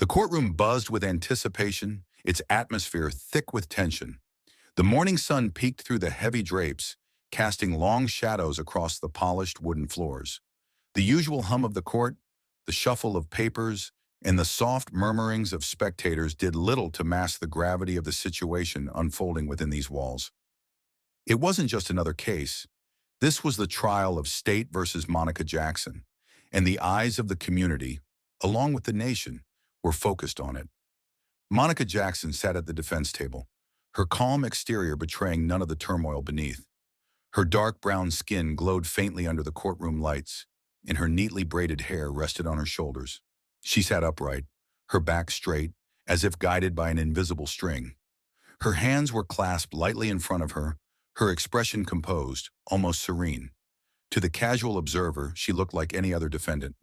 The courtroom buzzed with anticipation, its atmosphere thick with tension. The morning sun peeked through the heavy drapes, casting long shadows across the polished wooden floors. The usual hum of the court, the shuffle of papers, and the soft murmurings of spectators did little to mask the gravity of the situation unfolding within these walls. It wasn't just another case. This was the trial of State versus Monica Jackson, and the eyes of the community, along with the nation, were focused on it. Monica Jackson sat at the defense table, her calm exterior betraying none of the turmoil beneath. Her dark brown skin glowed faintly under the courtroom lights, and her neatly braided hair rested on her shoulders. She sat upright, her back straight, as if guided by an invisible string. Her hands were clasped lightly in front of her expression composed, almost serene. To the casual observer, she looked like any other defendant,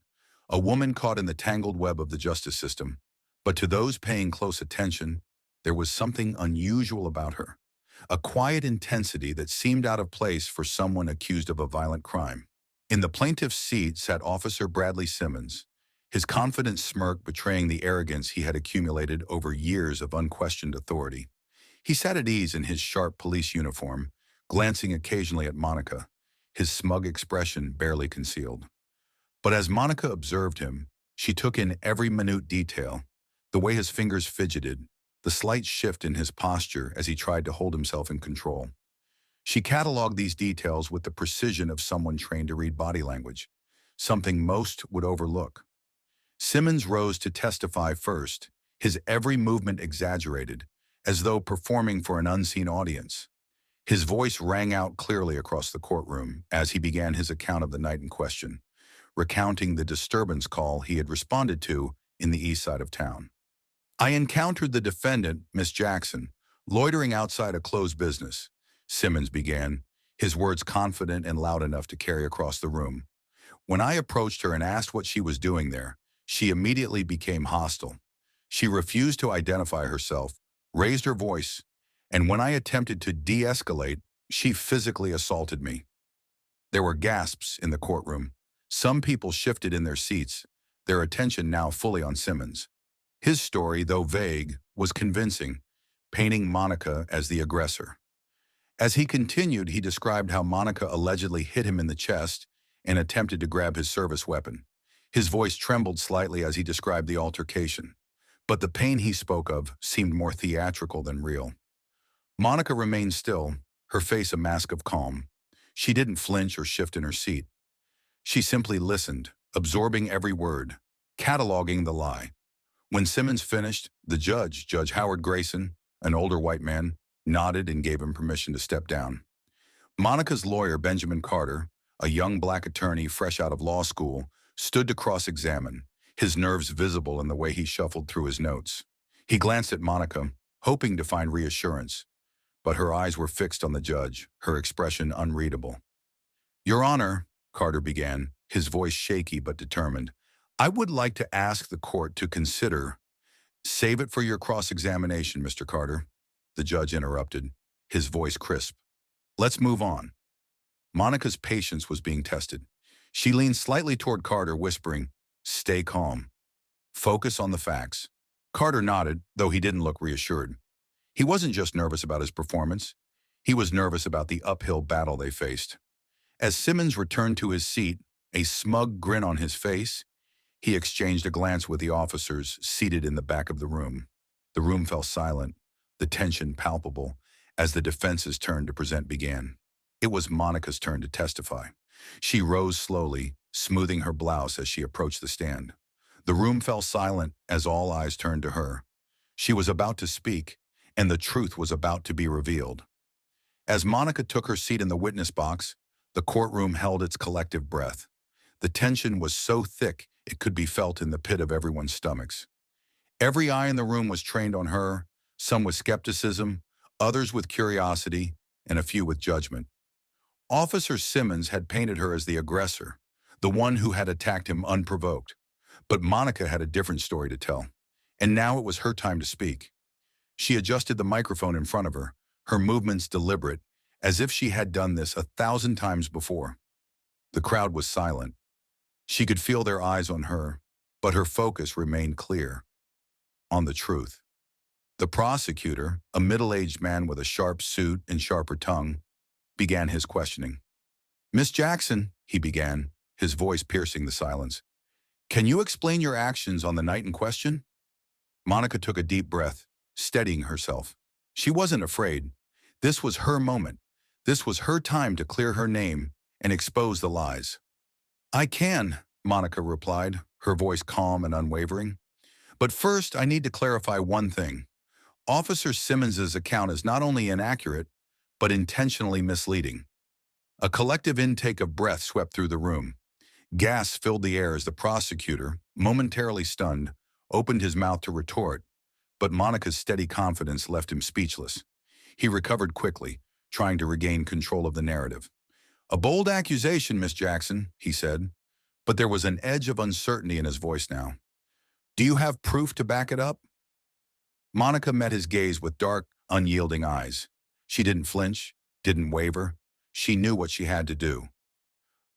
a woman caught in the tangled web of the justice system. But to those paying close attention, there was something unusual about her, a quiet intensity that seemed out of place for someone accused of a violent crime. In the plaintiff's seat sat Officer Bradley Simmons, his confident smirk betraying the arrogance he had accumulated over years of unquestioned authority. He sat at ease in his sharp police uniform, glancing occasionally at Monica, his smug expression barely concealed. But as Monica observed him, she took in every minute detail, the way his fingers fidgeted, the slight shift in his posture as he tried to hold himself in control. She cataloged these details with the precision of someone trained to read body language, something most would overlook. Simmons rose to testify first, his every movement exaggerated, as though performing for an unseen audience. His voice rang out clearly across the courtroom as he began his account of the night in question, recounting the disturbance call he had responded to in the east side of town. "I encountered the defendant, Miss Jackson, loitering outside a closed business," Simmons began, his words confident and loud enough to carry across the room. "When I approached her and asked what she was doing there, she immediately became hostile. She refused to identify herself, raised her voice, and when I attempted to de-escalate, she physically assaulted me." There were gasps in the courtroom. Some people shifted in their seats, their attention now fully on Simmons. His story, though vague, was convincing, painting Monica as the aggressor. As he continued, he described how Monica allegedly hit him in the chest and attempted to grab his service weapon. His voice trembled slightly as he described the altercation, but the pain he spoke of seemed more theatrical than real. Monica remained still, her face a mask of calm. She didn't flinch or shift in her seat. She simply listened, absorbing every word, cataloging the lie. When Simmons finished, the judge, Judge Howard Grayson, an older white man, nodded and gave him permission to step down. Monica's lawyer, Benjamin Carter, a young black attorney fresh out of law school, stood to cross-examine, his nerves visible in the way he shuffled through his notes. He glanced at Monica, hoping to find reassurance, but her eyes were fixed on the judge, her expression unreadable. "Your Honor," Carter began, his voice shaky but determined, "I would like to ask the court to consider—" "Save it for your cross-examination, Mr. Carter," the judge interrupted, his voice crisp. "Let's move on." Monica's patience was being tested. She leaned slightly toward Carter, whispering, "Stay calm. Focus on the facts." Carter nodded, though he didn't look reassured. He wasn't just nervous about his performance. He was nervous about the uphill battle they faced. As Simmons returned to his seat, a smug grin on his face, he exchanged a glance with the officers seated in the back of the room. The room fell silent, the tension palpable, as the defense's turn to present began. It was Monica's turn to testify. She rose slowly, smoothing her blouse as she approached the stand. The room fell silent as all eyes turned to her. She was about to speak, and the truth was about to be revealed. As Monica took her seat in the witness box, the courtroom held its collective breath. The tension was so thick it could be felt in the pit of everyone's stomachs. Every eye in the room was trained on her, some with skepticism, others with curiosity, and a few with judgment. Officer Simmons had painted her as the aggressor, the one who had attacked him unprovoked. But Monica had a different story to tell, and now it was her time to speak. She adjusted the microphone in front of her movements deliberate, as if she had done this 1,000 times before. The crowd was silent. She could feel their eyes on her, but her focus remained clear. on the truth. The prosecutor, a middle-aged man with a sharp suit and sharper tongue, began his questioning. "Miss Jackson," he began, his voice piercing the silence, "can you explain your actions on the night in question?" Monica took a deep breath, steadying herself. She wasn't afraid. This was her moment. This was her time to clear her name and expose the lies. "I can," Monica replied, her voice calm and unwavering. "But first, I need to clarify one thing. Officer Simmons's account is not only inaccurate, but intentionally misleading." A collective intake of breath swept through the room. Gas filled the air as the prosecutor, momentarily stunned, opened his mouth to retort, but Monica's steady confidence left him speechless. He recovered quickly, trying to regain control of the narrative. "A bold accusation, Miss Jackson," he said, but there was an edge of uncertainty in his voice now. "Do you have proof to back it up?" Monica met his gaze with dark, unyielding eyes. She didn't flinch, didn't waver. She knew what she had to do.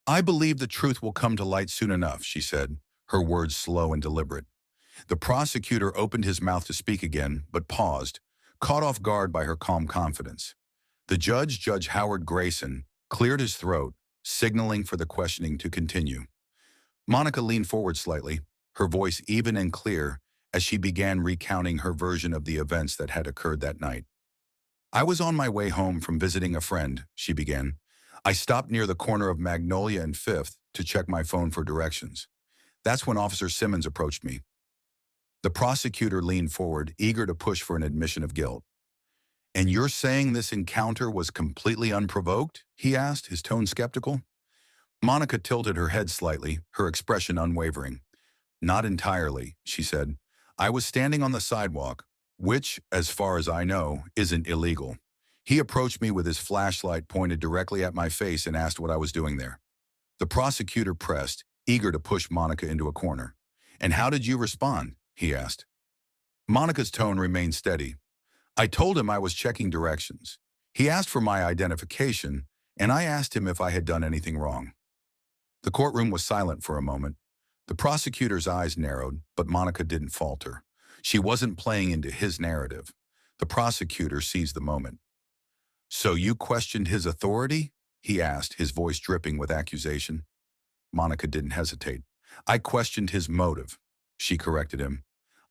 "I believe the truth will come to light soon enough," she said, her words slow and deliberate. The prosecutor opened his mouth to speak again, but paused, caught off guard by her calm confidence. The judge, Judge Howard Grayson, cleared his throat, signaling for the questioning to continue. Monica leaned forward slightly, her voice even and clear, as she began recounting her version of the events that had occurred that night. "I was on my way home from visiting a friend," she began. "I stopped near the corner of Magnolia and Fifth to check my phone for directions. That's when Officer Simmons approached me." The prosecutor leaned forward, eager to push for an admission of guilt. "And you're saying this encounter was completely unprovoked?" he asked, his tone skeptical. Monica tilted her head slightly, her expression unwavering. "Not entirely," she said. "I was standing on the sidewalk, which, as far as I know, isn't illegal. He approached me with his flashlight pointed directly at my face and asked what I was doing there." The prosecutor pressed, eager to push Monica into a corner. "And how did you respond?" he asked. Monica's tone remained steady. "I told him I was checking directions. He asked for my identification, and I asked him if I had done anything wrong." The courtroom was silent for a moment. The prosecutor's eyes narrowed, but Monica didn't falter. She wasn't playing into his narrative. The prosecutor seized the moment. "So you questioned his authority?" he asked, his voice dripping with accusation. Monica didn't hesitate. "I questioned his motive," she corrected him.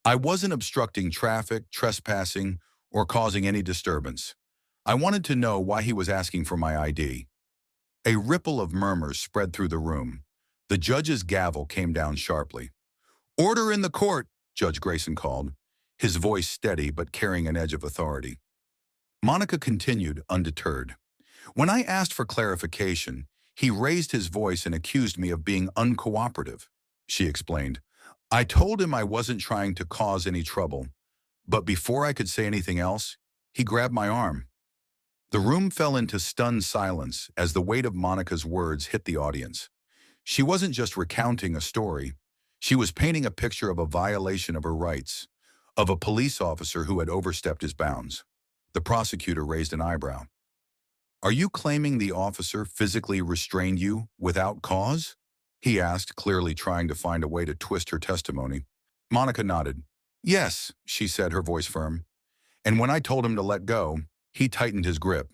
"I wasn't obstructing traffic, trespassing, or causing any disturbance. I wanted to know why he was asking for my ID." A ripple of murmurs spread through the room. The judge's gavel came down sharply. "Order in the court," Judge Grayson called, his voice steady but carrying an edge of authority. Monica continued, undeterred. "When I asked for clarification, he raised his voice and accused me of being uncooperative," she explained. "I told him I wasn't trying to cause any trouble, but before I could say anything else, he grabbed my arm." The room fell into stunned silence as the weight of Monica's words hit the audience. She wasn't just recounting a story. She was painting a picture of a violation of her rights, of a police officer who had overstepped his bounds. The prosecutor raised an eyebrow. "Are you claiming the officer physically restrained you without cause?" he asked, clearly trying to find a way to twist her testimony. Monica nodded. "Yes," she said, her voice firm. "And when I told him to let go, he tightened his grip.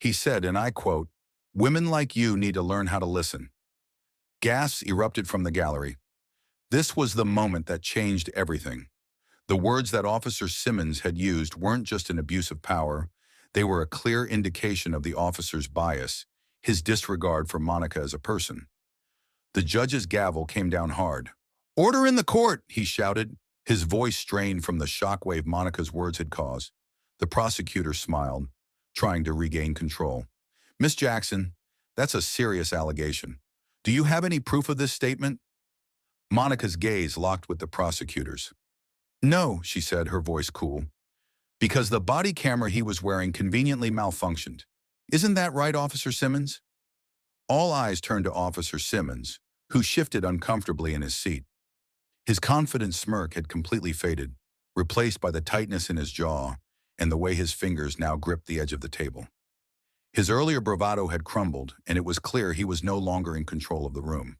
He said, and I quote, 'Women like you need to learn how to listen.'" Gasps erupted from the gallery. This was the moment that changed everything. The words that Officer Simmons had used weren't just an abuse of power. They were a clear indication of the officer's bias, his disregard for Monica as a person. The judge's gavel came down hard. "Order in the court," he shouted, his voice strained from the shockwave Monica's words had caused. The prosecutor smiled, trying to regain control. "Miss Jackson, that's a serious allegation. Do you have any proof of this statement?" Monica's gaze locked with the prosecutor's. "No," she said, her voice cool, "because the body camera he was wearing conveniently malfunctioned. Isn't that right, Officer Simmons?" All eyes turned to Officer Simmons, who shifted uncomfortably in his seat. His confident smirk had completely faded, replaced by the tightness in his jaw and the way his fingers now gripped the edge of the table. His earlier bravado had crumbled, and it was clear he was no longer in control of the room.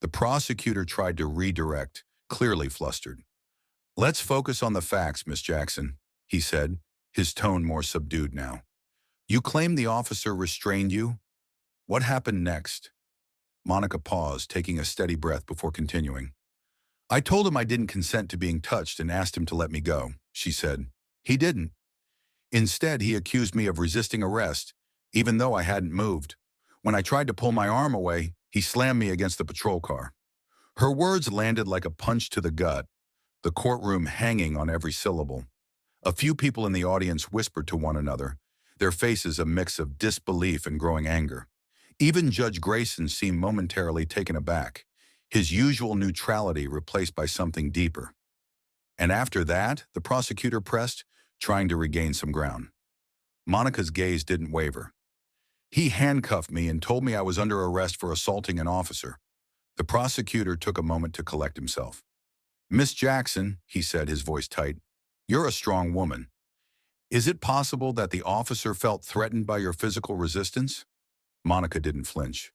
The prosecutor tried to redirect, clearly flustered. Let's focus on the facts, Miss Jackson, he said, his tone more subdued now. You claim the officer restrained you? What happened next? Monica paused, taking a steady breath before continuing. I told him I didn't consent to being touched and asked him to let me go, she said. He didn't. Instead, he accused me of resisting arrest, even though I hadn't moved. When I tried to pull my arm away, he slammed me against the patrol car. Her words landed like a punch to the gut, the courtroom hanging on every syllable. A few people in the audience whispered to one another, their faces a mix of disbelief and growing anger. Even Judge Grayson seemed momentarily taken aback, his usual neutrality replaced by something deeper. And after that, the prosecutor pressed, trying to regain some ground. Monica's gaze didn't waver. He handcuffed me and told me I was under arrest for assaulting an officer. The prosecutor took a moment to collect himself. Miss Jackson, he said, his voice tight, you're a strong woman. Is it possible that the officer felt threatened by your physical resistance? Monica didn't flinch.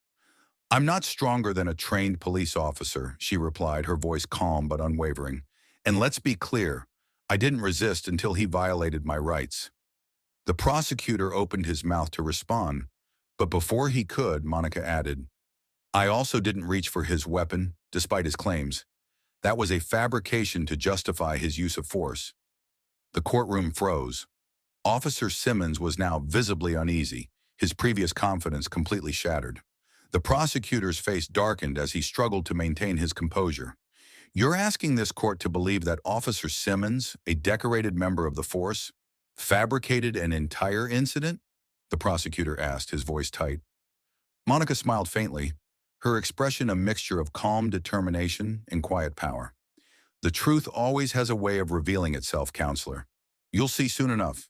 I'm not stronger than a trained police officer, she replied, her voice calm but unwavering. And let's be clear, I didn't resist until he violated my rights. The prosecutor opened his mouth to respond, but before he could, Monica added, I also didn't reach for his weapon, despite his claims. That was a fabrication to justify his use of force. The courtroom froze. Officer Simmons was now visibly uneasy, his previous confidence completely shattered. The prosecutor's face darkened as he struggled to maintain his composure. You're asking this court to believe that Officer Simmons, a decorated member of the force, fabricated an entire incident? The prosecutor asked, his voice tight. Monica smiled faintly, her expression a mixture of calm determination and quiet power. The truth always has a way of revealing itself, counselor. You'll see soon enough.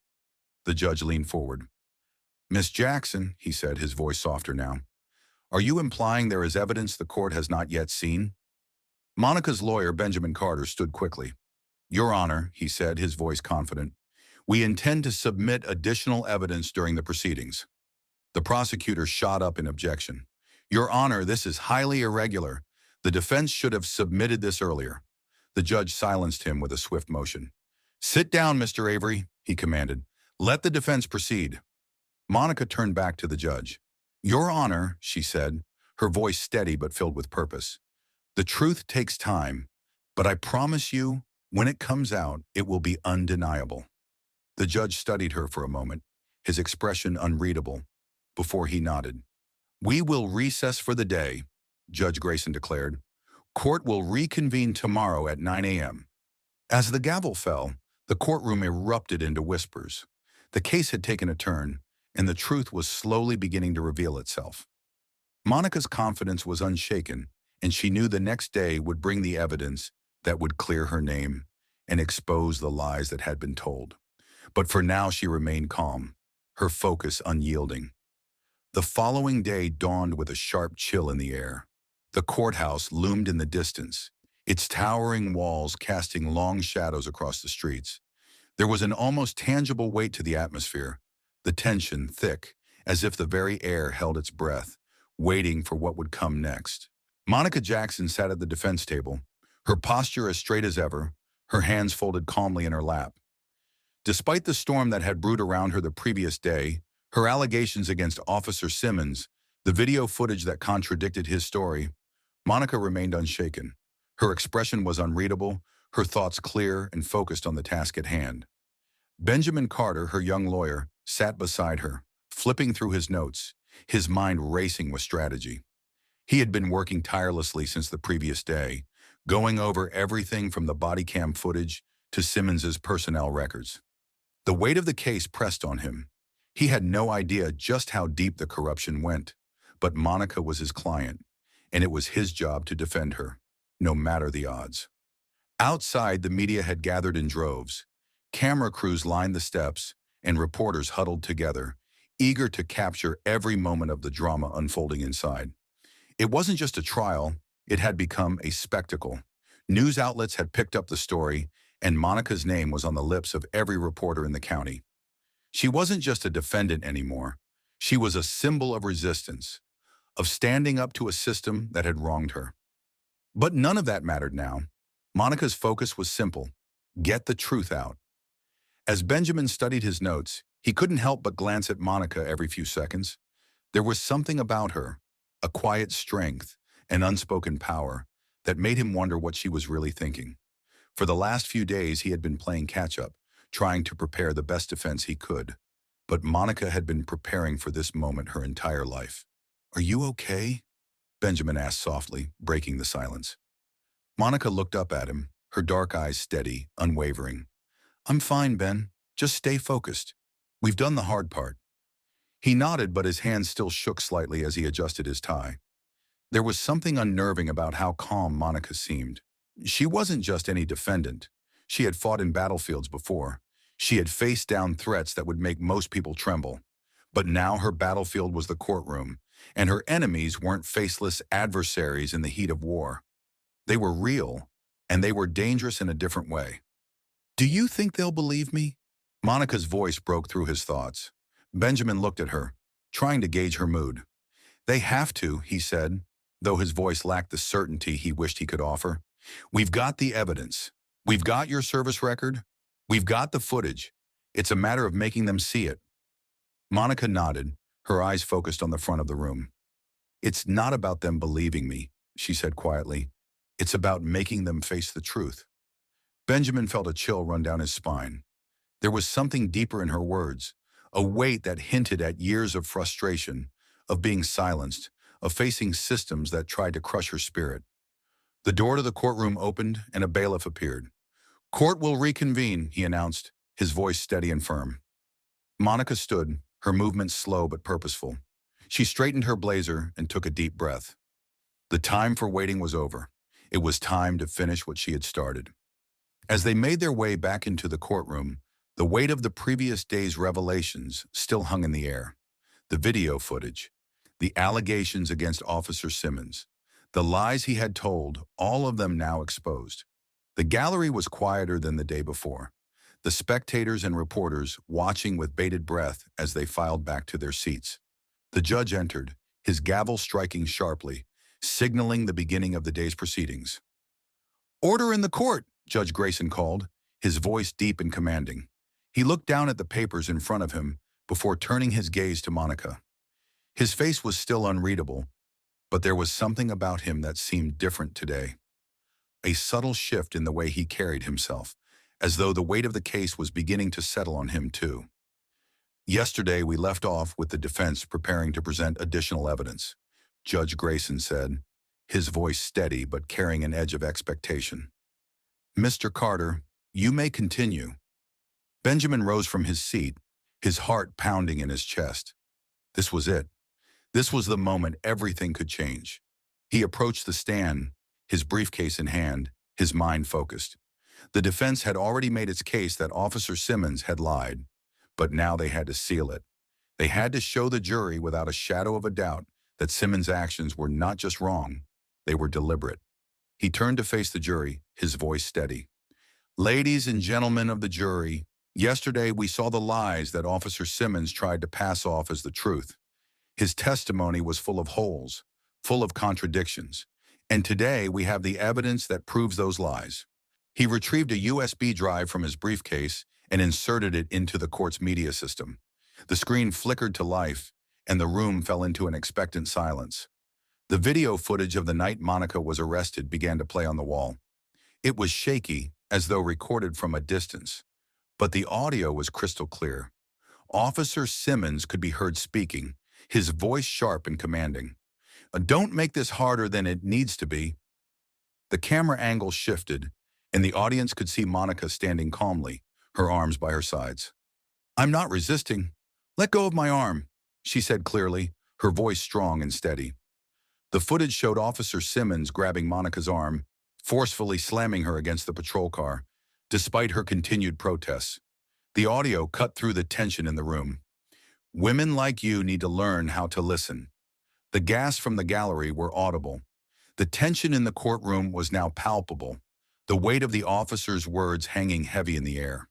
The judge leaned forward. Miss Jackson, he said, his voice softer now, are you implying there is evidence the court has not yet seen? Monica's lawyer, Benjamin Carter, stood quickly. Your Honor, he said, his voice confident, we intend to submit additional evidence during the proceedings. The prosecutor shot up in objection. Your Honor, this is highly irregular. The defense should have submitted this earlier. The judge silenced him with a swift motion. Sit down, Mr. Avery, he commanded. Let the defense proceed. Monica turned back to the judge. Your Honor, she said, her voice steady but filled with purpose. The truth takes time, but I promise you, when it comes out, it will be undeniable. The judge studied her for a moment, his expression unreadable, before he nodded. We will recess for the day, Judge Grayson declared. Court will reconvene tomorrow at 9 a.m. As the gavel fell, the courtroom erupted into whispers. The case had taken a turn, and the truth was slowly beginning to reveal itself. Monica's confidence was unshaken, and she knew the next day would bring the evidence that would clear her name and expose the lies that had been told. But for now she remained calm, her focus unyielding. The following day dawned with a sharp chill in the air. The courthouse loomed in the distance, its towering walls casting long shadows across the streets. There was an almost tangible weight to the atmosphere, the tension thick, as if the very air held its breath, waiting for what would come next. Monica Jackson sat at the defense table, her posture as straight as ever, her hands folded calmly in her lap. Despite the storm that had brewed around her the previous day, her allegations against Officer Simmons, the video footage that contradicted his story, Monica remained unshaken. Her expression was unreadable, her thoughts clear and focused on the task at hand. Benjamin Carter, her young lawyer, sat beside her, flipping through his notes, his mind racing with strategy. He had been working tirelessly since the previous day, going over everything from the body cam footage to Simmons's personnel records. The weight of the case pressed on him. He had no idea just how deep the corruption went, but Monica was his client, and it was his job to defend her, no matter the odds. Outside, the media had gathered in droves. Camera crews lined the steps, and reporters huddled together, eager to capture every moment of the drama unfolding inside. It wasn't just a trial, it had become a spectacle. News outlets had picked up the story, and Monica's name was on the lips of every reporter in the county. She wasn't just a defendant anymore. She was a symbol of resistance, of standing up to a system that had wronged her. But none of that mattered now. Monica's focus was simple, Get the truth out. As Benjamin studied his notes, he couldn't help but glance at Monica every few seconds. There was something about her, a quiet strength, an unspoken power, that made him wonder what she was really thinking. For the last few days, he had been playing catch-up, trying to prepare the best defense he could. But Monica had been preparing for this moment her entire life. "Are you okay?" Benjamin asked softly, breaking the silence. Monica looked up at him, her dark eyes steady, unwavering. "I'm fine, Ben. Just stay focused. We've done the hard part." He nodded, but his hands still shook slightly as he adjusted his tie. There was something unnerving about how calm Monica seemed. She wasn't just any defendant. She had fought in battlefields before. She had faced down threats that would make most people tremble. But now her battlefield was the courtroom, and her enemies weren't faceless adversaries in the heat of war. They were real, and they were dangerous in a different way. "Do you think they'll believe me?" Monica's voice broke through his thoughts. Benjamin looked at her, trying to gauge her mood. "They have to," he said, though his voice lacked the certainty he wished he could offer. "We've got the evidence. We've got your service record. We've got the footage. It's a matter of making them see it." Monica nodded, her eyes focused on the front of the room. "It's not about them believing me," she said quietly. "It's about making them face the truth." Benjamin felt a chill run down his spine. There was something deeper in her words, a weight that hinted at years of frustration, of being silenced, of facing systems that tried to crush her spirit. The door to the courtroom opened and a bailiff appeared. "Court will reconvene," he announced, his voice steady and firm. Monica stood, her movements slow but purposeful. She straightened her blazer and took a deep breath. The time for waiting was over. It was time to finish what she had started. As they made their way back into the courtroom, the weight of the previous day's revelations still hung in the air. The video footage, the allegations against Officer Simmons, the lies he had told, all of them now exposed. The gallery was quieter than the day before, the spectators and reporters watching with bated breath as they filed back to their seats. The judge entered, his gavel striking sharply, signaling the beginning of the day's proceedings. "Order in the court," Judge Grayson called, his voice deep and commanding. He looked down at the papers in front of him before turning his gaze to Monica. His face was still unreadable, but there was something about him that seemed different today. A subtle shift in the way he carried himself, as though the weight of the case was beginning to settle on him too. "Yesterday we left off with the defense preparing to present additional evidence," Judge Grayson said, his voice steady but carrying an edge of expectation. "Mr. Carter, you may continue." Benjamin rose from his seat, his heart pounding in his chest. This was it. This was the moment everything could change. He approached the stand, his briefcase in hand, his mind focused. The defense had already made its case that Officer Simmons had lied, but now they had to seal it. They had to show the jury without a shadow of a doubt that Simmons' actions were not just wrong, they were deliberate. He turned to face the jury, his voice steady. "Ladies and gentlemen of the jury, yesterday we saw the lies that Officer Simmons tried to pass off as the truth. His testimony was full of holes, full of contradictions, and today we have the evidence that proves those lies." He retrieved a USB drive from his briefcase and inserted it into the court's media system. The screen flickered to life, and the room fell into an expectant silence. The video footage of the night Monica was arrested began to play on the wall. It was shaky, as though recorded from a distance, but the audio was crystal clear. Officer Simmons could be heard speaking, his voice sharp and commanding. "Don't make this harder than it needs to be." The camera angle shifted, and the audience could see Monica standing calmly, her arms by her sides. "I'm not resisting. Let go of my arm," she said clearly, her voice strong and steady. The footage showed Officer Simmons grabbing Monica's arm, forcefully slamming her against the patrol car, despite her continued protests. The audio cut through the tension in the room. "Women like you need to learn how to listen." The gasps from the gallery were audible. The tension in the courtroom was now palpable, the weight of the officer's words hanging heavy in the air.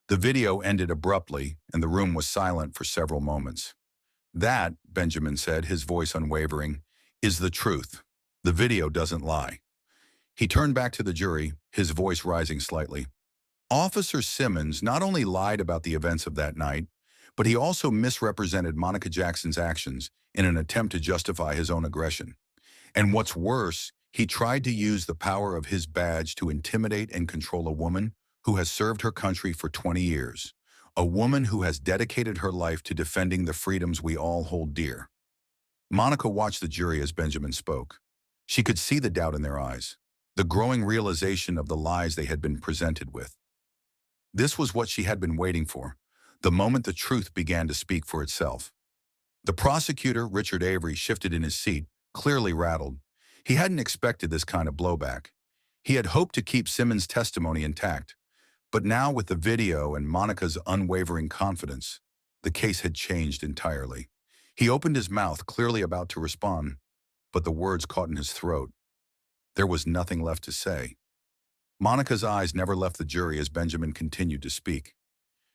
The video ended abruptly, and the room was silent for several moments. "That," Benjamin said, his voice unwavering, "is the truth. The video doesn't lie." He turned back to the jury, his voice rising slightly. Officer Simmons not only lied about the events of that night, but he also misrepresented Monica Jackson's actions in an attempt to justify his own aggression. And what's worse, he tried to use the power of his badge to intimidate and control a woman who has served her country for 20 years, a woman who has dedicated her life to defending the freedoms we all hold dear. Monica watched the jury as Benjamin spoke. She could see the doubt in their eyes, the growing realization of the lies they had been presented with. This was what she had been waiting for, the moment the truth began to speak for itself. The prosecutor, Richard Avery, shifted in his seat, clearly rattled. He hadn't expected this kind of blowback. He had hoped to keep Simmons' testimony intact, but now with the video and Monica's unwavering confidence, the case had changed entirely. He opened his mouth, clearly about to respond, but the words caught in his throat. There was nothing left to say. Monica's eyes never left the jury as Benjamin continued to speak.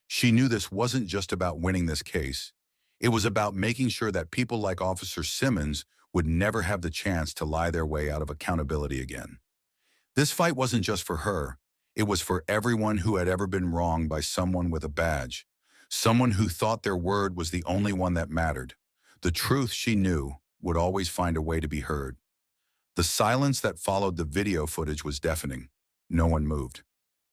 She knew this wasn't just about winning this case. It was about making sure that people like Officer Simmons would never have the chance to lie their way out of accountability again. This fight wasn't just for her. It was for everyone who had ever been wronged by someone with a badge, someone who thought their word was the only one that mattered. The truth, she knew, would always find a way to be heard. The silence that followed the video footage was deafening. No one moved.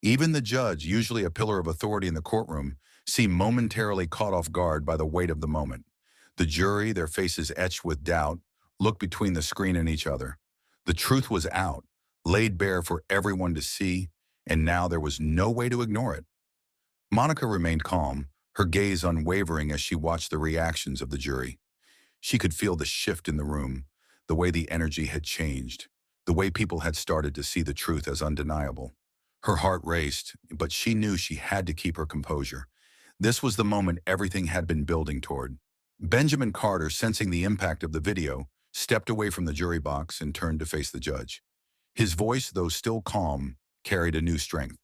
Even the judge, usually a pillar of authority in the courtroom, seemed momentarily caught off guard by the weight of the moment. The jury, their faces etched with doubt, looked between the screen and each other. The truth was out, laid bare for everyone to see, and now there was no way to ignore it. Monica remained calm, her gaze unwavering as she watched the reactions of the jury. She could feel the shift in the room, the way the energy had changed, the way people had started to see the truth as undeniable. Her heart raced, but she knew she had to keep her composure. This was the moment everything had been building toward. Benjamin Carter, sensing the impact of the video, stepped away from the jury box and turned to face the judge. His voice, though still calm, carried a new strength.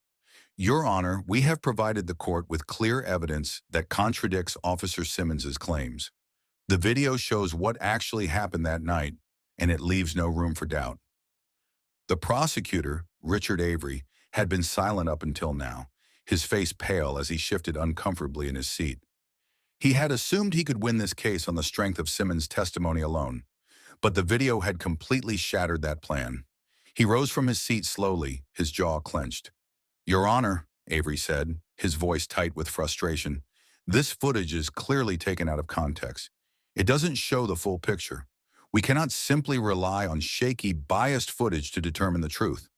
Your Honor, we have provided the court with clear evidence that contradicts Officer Simmons's claims. The video shows what actually happened that night, and it leaves no room for doubt. The prosecutor, Richard Avery, had been silent up until now, his face pale as he shifted uncomfortably in his seat. He had assumed he could win this case on the strength of Simmons' testimony alone, but the video had completely shattered that plan. He rose from his seat slowly, his jaw clenched. Your Honor, Avery said, his voice tight with frustration, this footage is clearly taken out of context. It doesn't show the full picture. We cannot simply rely on shaky, biased footage to determine the truth.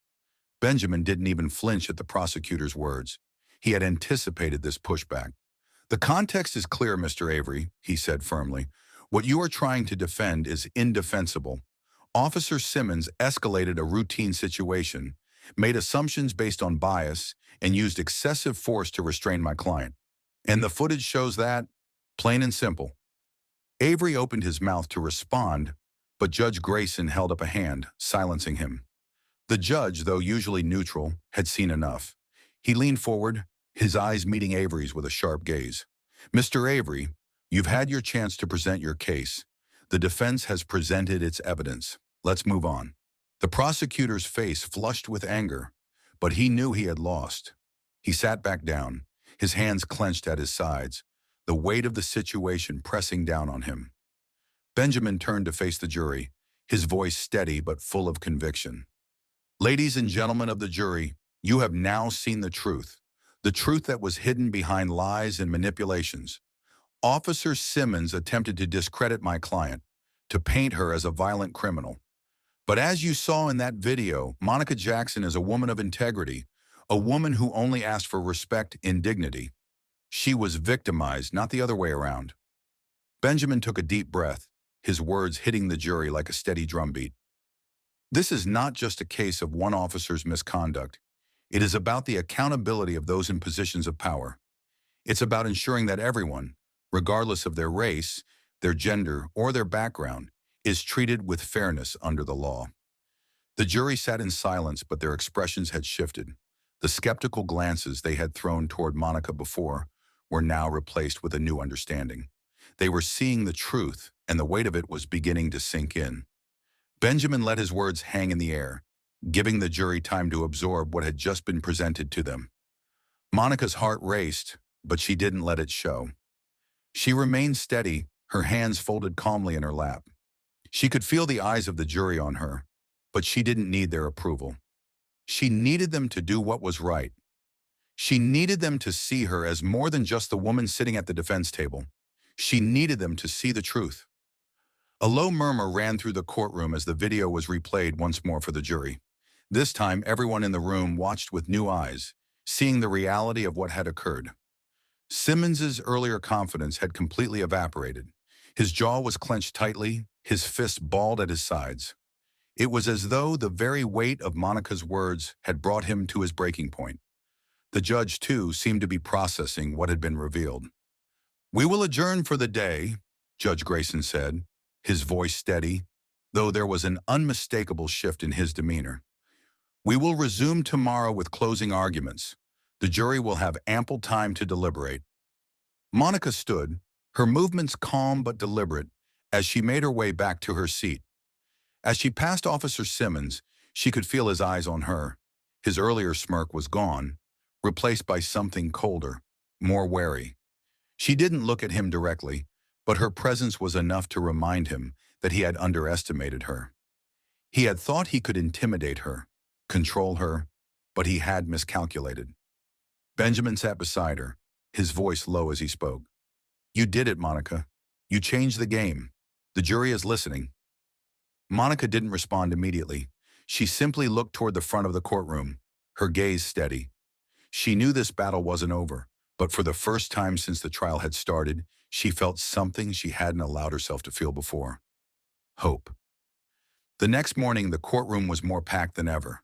Benjamin didn't even flinch at the prosecutor's words. He had anticipated this pushback. The context is clear, Mr. Avery, he said firmly. What you are trying to defend is indefensible. Officer Simmons escalated a routine situation, made assumptions based on bias, and used excessive force to restrain my client. And the footage shows that, plain and simple. Avery opened his mouth to respond, but Judge Grayson held up a hand, silencing him. The judge, though usually neutral, had seen enough. He leaned forward, his eyes meeting Avery's with a sharp gaze. Mr. Avery, you've had your chance to present your case. The defense has presented its evidence. Let's move on. The prosecutor's face flushed with anger, but he knew he had lost. He sat back down, his hands clenched at his sides, the weight of the situation pressing down on him. Benjamin turned to face the jury, his voice steady but full of conviction. Ladies and gentlemen of the jury, you have now seen the truth that was hidden behind lies and manipulations. Officer Simmons attempted to discredit my client, to paint her as a violent criminal. But as you saw in that video, Monica Jackson is a woman of integrity, a woman who only asked for respect and dignity. She was victimized, not the other way around. Benjamin took a deep breath, his words hitting the jury like a steady drumbeat. This is not just a case of one officer's misconduct. It is about the accountability of those in positions of power. It's about ensuring that everyone, regardless of their race, their gender, or their background, is treated with fairness under the law. The jury sat in silence, but their expressions had shifted. The skeptical glances they had thrown toward Monica before were now replaced with a new understanding. They were seeing the truth, and the weight of it was beginning to sink in. Benjamin let his words hang in the air, giving the jury time to absorb what had just been presented to them. Monica's heart raced, but she didn't let it show. She remained steady, her hands folded calmly in her lap. She could feel the eyes of the jury on her, but she didn't need their approval. She needed them to do what was right. She needed them to see her as more than just the woman sitting at the defense table. She needed them to see the truth. A low murmur ran through the courtroom as the video was replayed once more for the jury. This time, everyone in the room watched with new eyes, seeing the reality of what had occurred. Simmons's earlier confidence had completely evaporated. His jaw was clenched tightly, his fists balled at his sides. It was as though the very weight of Monica's words had brought him to his breaking point. The judge, too, seemed to be processing what had been revealed. "We will adjourn for the day," Judge Grayson said, his voice steady, though there was an unmistakable shift in his demeanor. "We will resume tomorrow with closing arguments. The jury will have ample time to deliberate." Monica stood, her movements calm but deliberate, as she made her way back to her seat. As she passed Officer Simmons, she could feel his eyes on her. His earlier smirk was gone, replaced by something colder, more wary. She didn't look at him directly, but her presence was enough to remind him that he had underestimated her. He had thought he could intimidate her, control her, but he had miscalculated. Benjamin sat beside her, his voice low as he spoke. "You did it, Monica. You changed the game. The jury is listening." Monica didn't respond immediately. She simply looked toward the front of the courtroom, her gaze steady. She knew this battle wasn't over, but for the first time since the trial had started, she felt something she hadn't allowed herself to feel before. Hope. The next morning, the courtroom was more packed than ever.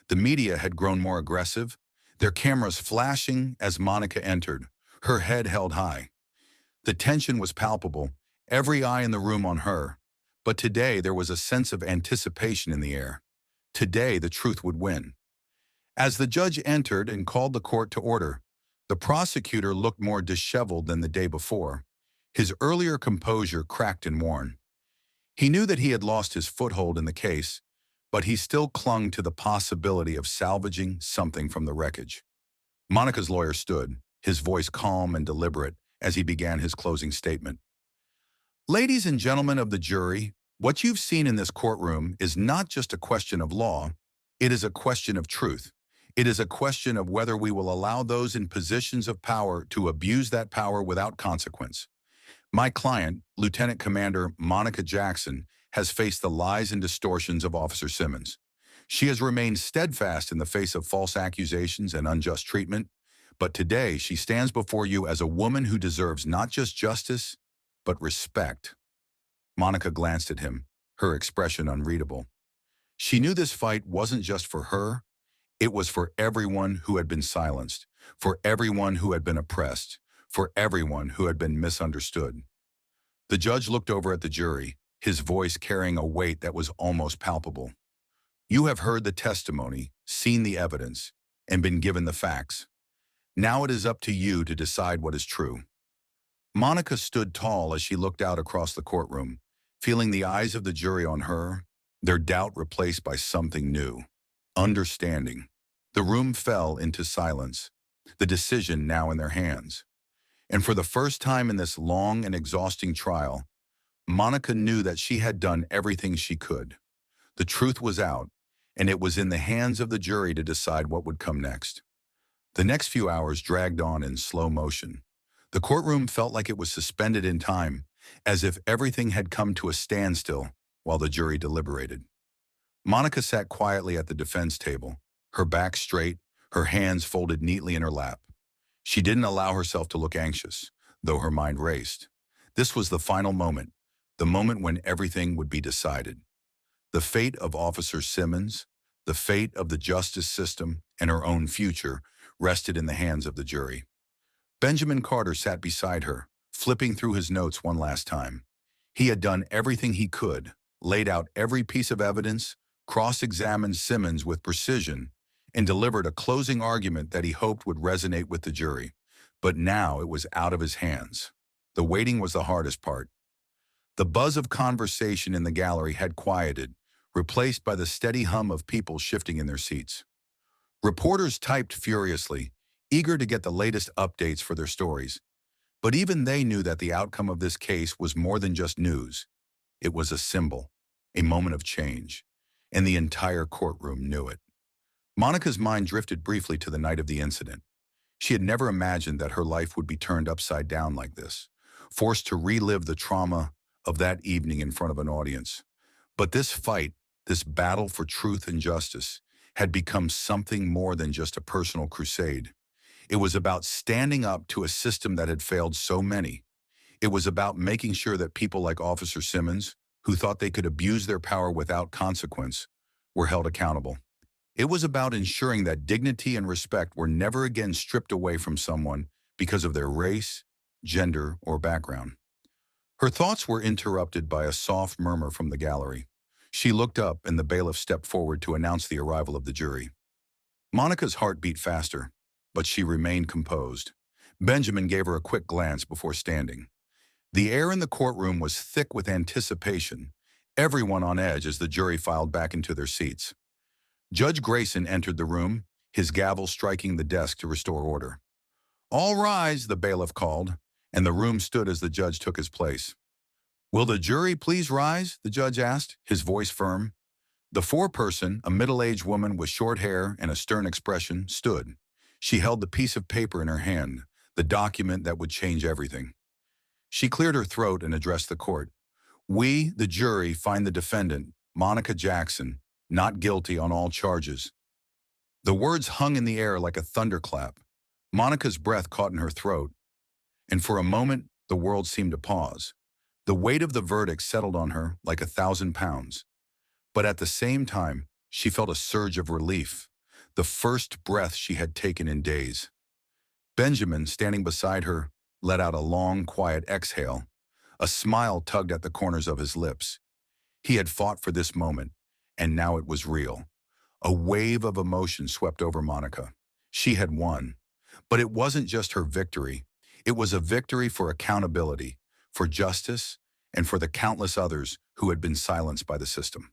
The media had grown more aggressive, their cameras flashing as Monica entered, her head held high. The tension was palpable, every eye in the room on her. But today there was a sense of anticipation in the air. Today the truth would win. As the judge entered and called the court to order, the prosecutor looked more disheveled than the day before. His earlier composure cracked and worn. He knew that he had lost his foothold in the case, but he still clung to the possibility of salvaging something from the wreckage. Monica's lawyer stood, his voice calm and deliberate, as he began his closing statement. "Ladies and gentlemen of the jury, what you've seen in this courtroom is not just a question of law, it is a question of truth. It is a question of whether we will allow those in positions of power to abuse that power without consequence. My client, Lieutenant Commander Monica Jackson, has faced the lies and distortions of Officer Simmons. She has remained steadfast in the face of false accusations and unjust treatment, but today she stands before you as a woman who deserves not just justice, but respect." Monica glanced at him, her expression unreadable. She knew this fight wasn't just for her, it was for everyone who had been silenced, for everyone who had been oppressed, for everyone who had been misunderstood. The judge looked over at the jury, his voice carrying a weight that was almost palpable. "You have heard the testimony, seen the evidence, and been given the facts. Now it is up to you to decide what is true." Monica stood tall as she looked out across the courtroom, feeling the eyes of the jury on her, their doubt replaced by something new: understanding. The room fell into silence, the decision now in their hands. And for the first time in this long and exhausting trial, Monica knew that she had done everything she could. The truth was out, and it was in the hands of the jury to decide what would come next. The next few hours dragged on in slow motion. The courtroom felt like it was suspended in time, as if everything had come to a standstill while the jury deliberated. Monica sat quietly at the defense table, her back straight, her hands folded neatly in her lap. She didn't allow herself to look anxious, though her mind raced. This was the final moment, the moment when everything would be decided. The fate of Officer Simmons, the fate of the justice system, and her own future rested in the hands of the jury. Benjamin Carter sat beside her, flipping through his notes one last time. He had done everything he could, laid out every piece of evidence, cross-examined Simmons with precision, and delivered a closing argument that he hoped would resonate with the jury. But now it was out of his hands. The waiting was the hardest part. The buzz of conversation in the gallery had quieted, replaced by the steady hum of people shifting in their seats. Reporters typed furiously, eager to get the latest updates for their stories. But even they knew that the outcome of this case was more than just news. It was a symbol, a moment of change, and the entire courtroom knew it. Monica's mind drifted briefly to the night of the incident. She had never imagined that her life would be turned upside down like this, forced to relive the trauma of that evening in front of an audience. But this fight, this battle for truth and justice, had become something more than just a personal crusade. It was about standing up to a system that had failed so many. It was about making sure that people like Officer Simmons, who thought they could abuse their power without consequence, were held accountable. It was about ensuring that dignity and respect were never again stripped away from someone because of their race, gender, or background. Her thoughts were interrupted by a soft murmur from the gallery. She looked up and the bailiff stepped forward to announce the arrival of the jury. Monica's heart beat faster, but she remained composed. Benjamin gave her a quick glance before standing. The air in the courtroom was thick with anticipation, everyone on edge as the jury filed back into their seats. Judge Grayson entered the room, his gavel striking the desk to restore order. "All rise," the bailiff called, and the room stood as the judge took his place. "Will the jury please rise?" the judge asked, his voice firm. The foreperson, a middle-aged woman with short hair and a stern expression, stood. She held the piece of paper in her hand, the document that would change everything. She cleared her throat and addressed the court. "We, the jury, find the defendant, Monica Jackson, not guilty on all charges." The words hung in the air like a thunderclap. Monica's breath caught in her throat, and for a moment, the world seemed to pause. The weight of the verdict settled on her like 1,000 pounds. But at the same time, she felt a surge of relief, the first breath she had taken in days. Benjamin, standing beside her, let out a long, quiet exhale. A smile tugged at the corners of his lips. He had fought for this moment, and now it was real. A wave of emotion swept over Monica. She had won. But it wasn't just her victory. It was a victory for accountability, for justice, and for the countless others who had been silenced by the system.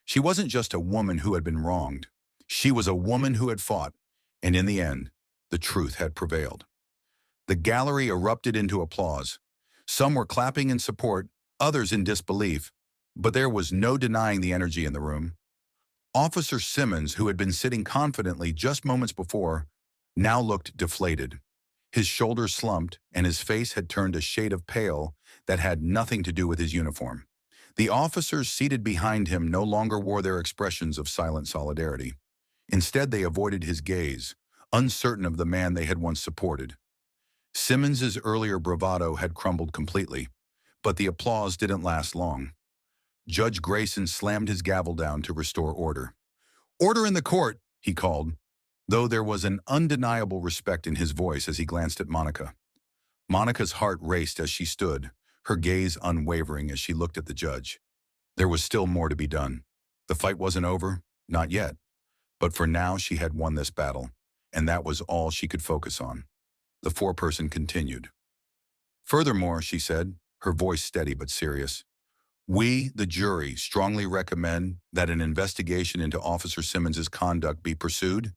She wasn't just a woman who had been wronged. She was a woman who had fought, and in the end, the truth had prevailed. The gallery erupted into applause. Some were clapping in support, others in disbelief, but there was no denying the energy in the room. Officer Simmons, who had been sitting confidently just moments before, now looked deflated. His shoulders slumped, and his face had turned a shade of pale that had nothing to do with his uniform. The officers seated behind him no longer wore their expressions of silent solidarity. Instead, they avoided his gaze, uncertain of the man they had once supported. Simmons's earlier bravado had crumbled completely, but the applause didn't last long. Judge Grayson slammed his gavel down to restore order. "Order in the court," he called, though there was an undeniable respect in his voice as he glanced at Monica. Monica's heart raced as she stood, her gaze unwavering as she looked at the judge. There was still more to be done. The fight wasn't over, not yet. But for now, she had won this battle, and that was all she could focus on. The foreperson continued. "Furthermore," she said, her voice steady but serious, "we, the jury, strongly recommend that an investigation into Officer Simmons's conduct be pursued,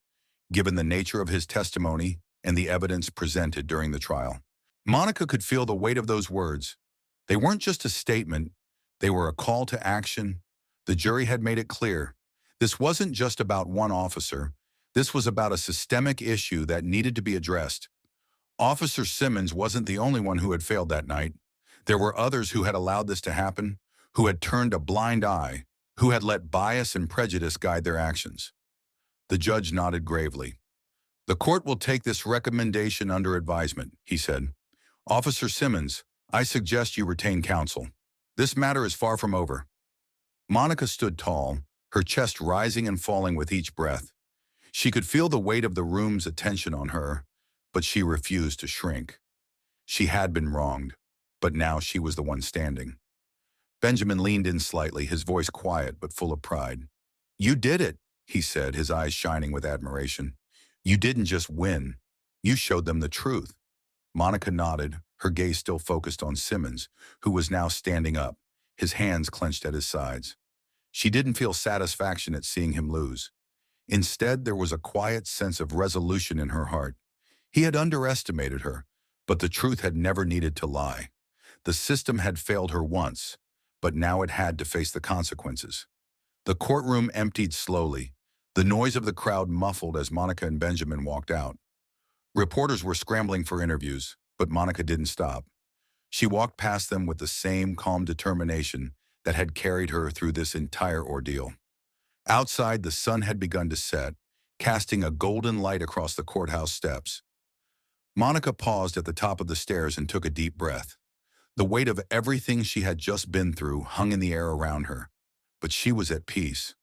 given the nature of his testimony and the evidence presented during the trial." Monica could feel the weight of those words. They weren't just a statement, they were a call to action. The jury had made it clear. This wasn't just about one officer. This was about a systemic issue that needed to be addressed. Officer Simmons wasn't the only one who had failed that night. There were others who had allowed this to happen, who had turned a blind eye, who had let bias and prejudice guide their actions. The judge nodded gravely. "The court will take this recommendation under advisement," he said. "Officer Simmons, I suggest you retain counsel. This matter is far from over." Monica stood tall, her chest rising and falling with each breath. She could feel the weight of the room's attention on her, but she refused to shrink. She had been wronged, but now she was the one standing. Benjamin leaned in slightly, his voice quiet but full of pride. "You did it," he said, his eyes shining with admiration. "You didn't just win. You showed them the truth." Monica nodded, her gaze still focused on Simmons, who was now standing up, his hands clenched at his sides. She didn't feel satisfaction at seeing him lose. Instead, there was a quiet sense of resolution in her heart. He had underestimated her, but the truth had never needed to lie. The system had failed her once, but now it had to face the consequences. The courtroom emptied slowly, the noise of the crowd muffled as Monica and Benjamin walked out. Reporters were scrambling for interviews, but Monica didn't stop. She walked past them with the same calm determination that had carried her through this entire ordeal. Outside, the sun had begun to set, casting a golden light across the courthouse steps. Monica paused at the top of the stairs and took a deep breath. The weight of everything she had just been through hung in the air around her, but she was at peace.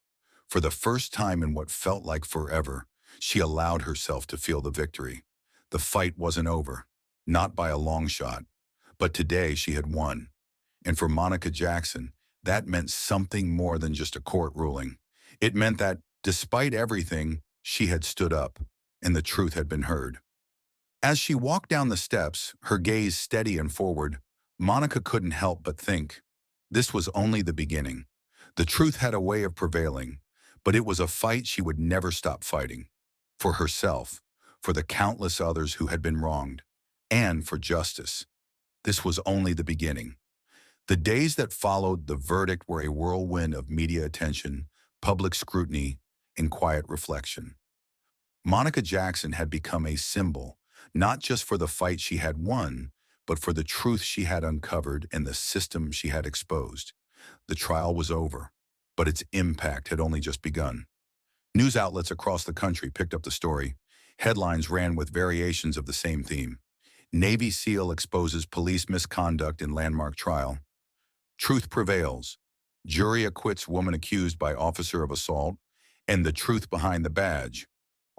For the first time in what felt like forever, she allowed herself to feel the victory. The fight wasn't over, not by a long shot, but today she had won. And for Monica Jackson, that meant something more than just a court ruling. It meant that, despite everything, she had stood up, and the truth had been heard. As she walked down the steps, her gaze steady and forward, Monica couldn't help but think, this was only the beginning. The truth had a way of prevailing, but it was a fight she would never stop fighting. For herself, for the countless others who had been wronged, and for justice. This was only the beginning. The days that followed the verdict were a whirlwind of media attention, public scrutiny, and quiet reflection. Monica Jackson had become a symbol, not just for the fight she had won, but for the truth she had uncovered and the system she had exposed. The trial was over, but its impact had only just begun. News outlets across the country picked up the story. Headlines ran with variations of the same theme. Navy SEAL exposes police misconduct in landmark trial. Truth prevails. Jury acquits woman accused by officer of assault. And the truth behind the badge.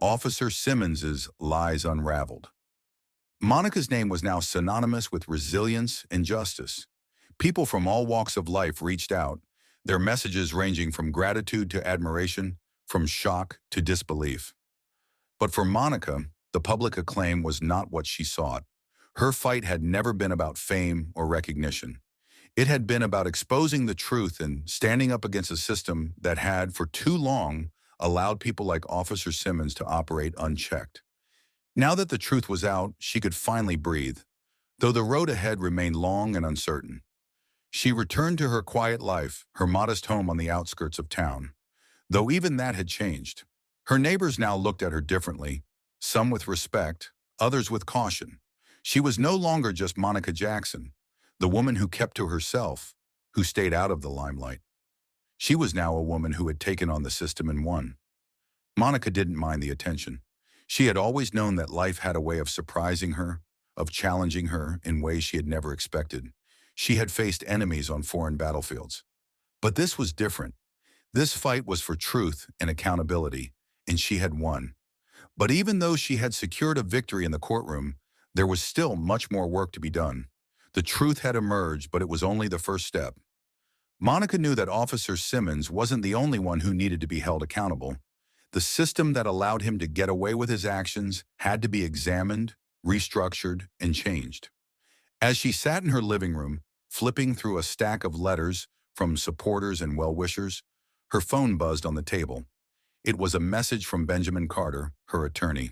Officer Simmons's lies unraveled. Monica's name was now synonymous with resilience and justice. People from all walks of life reached out, their messages ranging from gratitude to admiration, from shock to disbelief. But for Monica, the public acclaim was not what she sought. Her fight had never been about fame or recognition. It had been about exposing the truth and standing up against a system that had, for too long, allowed people like Officer Simmons to operate unchecked. Now that the truth was out, she could finally breathe, though the road ahead remained long and uncertain. She returned to her quiet life, her modest home on the outskirts of town. Though even that had changed. Her neighbors now looked at her differently, some with respect, others with caution. She was no longer just Monica Jackson, the woman who kept to herself, who stayed out of the limelight. She was now a woman who had taken on the system and won. Monica didn't mind the attention. She had always known that life had a way of surprising her, of challenging her in ways she had never expected. She had faced enemies on foreign battlefields. But this was different. This fight was for truth and accountability, and she had won. But even though she had secured a victory in the courtroom, there was still much more work to be done. The truth had emerged, but it was only the first step. Monica knew that Officer Simmons wasn't the only one who needed to be held accountable. The system that allowed him to get away with his actions had to be examined, restructured, and changed. As she sat in her living room, flipping through a stack of letters from supporters and well-wishers, her phone buzzed on the table. It was a message from Benjamin Carter, her attorney.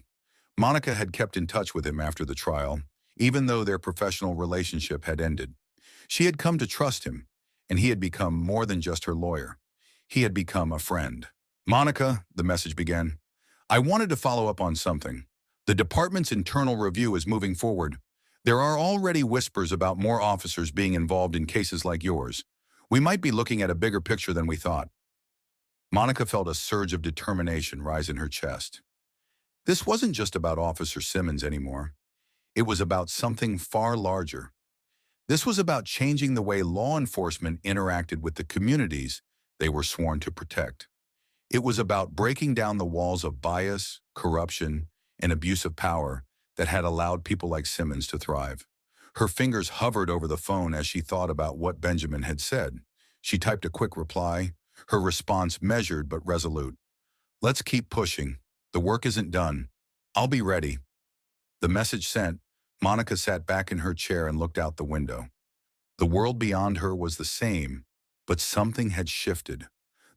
Monica had kept in touch with him after the trial, even though their professional relationship had ended. She had come to trust him, and he had become more than just her lawyer. He had become a friend. "Monica," the message began, "I wanted to follow up on something. The department's internal review is moving forward. There are already whispers about more officers being involved in cases like yours. We might be looking at a bigger picture than we thought." Monica felt a surge of determination rise in her chest. This wasn't just about Officer Simmons anymore. It was about something far larger. This was about changing the way law enforcement interacted with the communities they were sworn to protect. It was about breaking down the walls of bias, corruption, and abuse of power that had allowed people like Simmons to thrive. Her fingers hovered over the phone as she thought about what Benjamin had said. She typed a quick reply, her response measured but resolute. "Let's keep pushing. The work isn't done. I'll be ready." The message sent, Monica sat back in her chair and looked out the window. The world beyond her was the same, but something had shifted.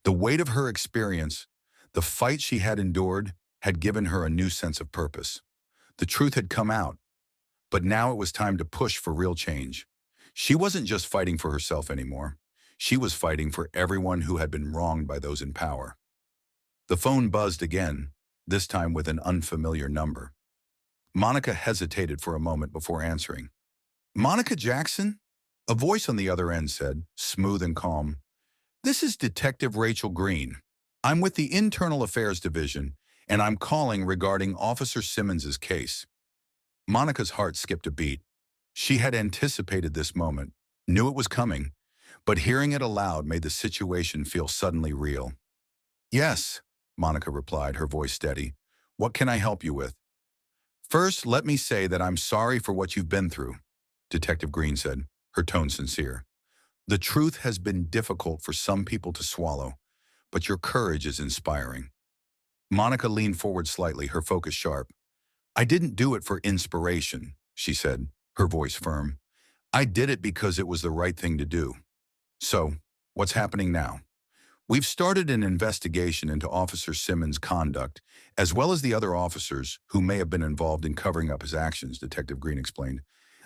The weight of her experience, the fight she had endured, had given her a new sense of purpose. The truth had come out, but now it was time to push for real change. She wasn't just fighting for herself anymore. She was fighting for everyone who had been wronged by those in power. The phone buzzed again, this time with an unfamiliar number. Monica hesitated for a moment before answering. "Monica Jackson?" A voice on the other end said, smooth and calm. "This is Detective Rachel Green. I'm with the Internal Affairs Division, and I'm calling regarding Officer Simmons's case." Monica's heart skipped a beat. She had anticipated this moment, knew it was coming, but hearing it aloud made the situation feel suddenly real. "Yes," Monica replied, her voice steady. "What can I help you with?" "First, let me say that I'm sorry for what you've been through," Detective Green said, her tone sincere. "The truth has been difficult for some people to swallow, but your courage is inspiring." Monica leaned forward slightly, her focus sharp. "I didn't do it for inspiration," she said, her voice firm. "I did it because it was the right thing to do." "So, what's happening now?" "We've started an investigation into Officer Simmons' conduct, as well as the other officers who may have been involved in covering up his actions," Detective Green explained.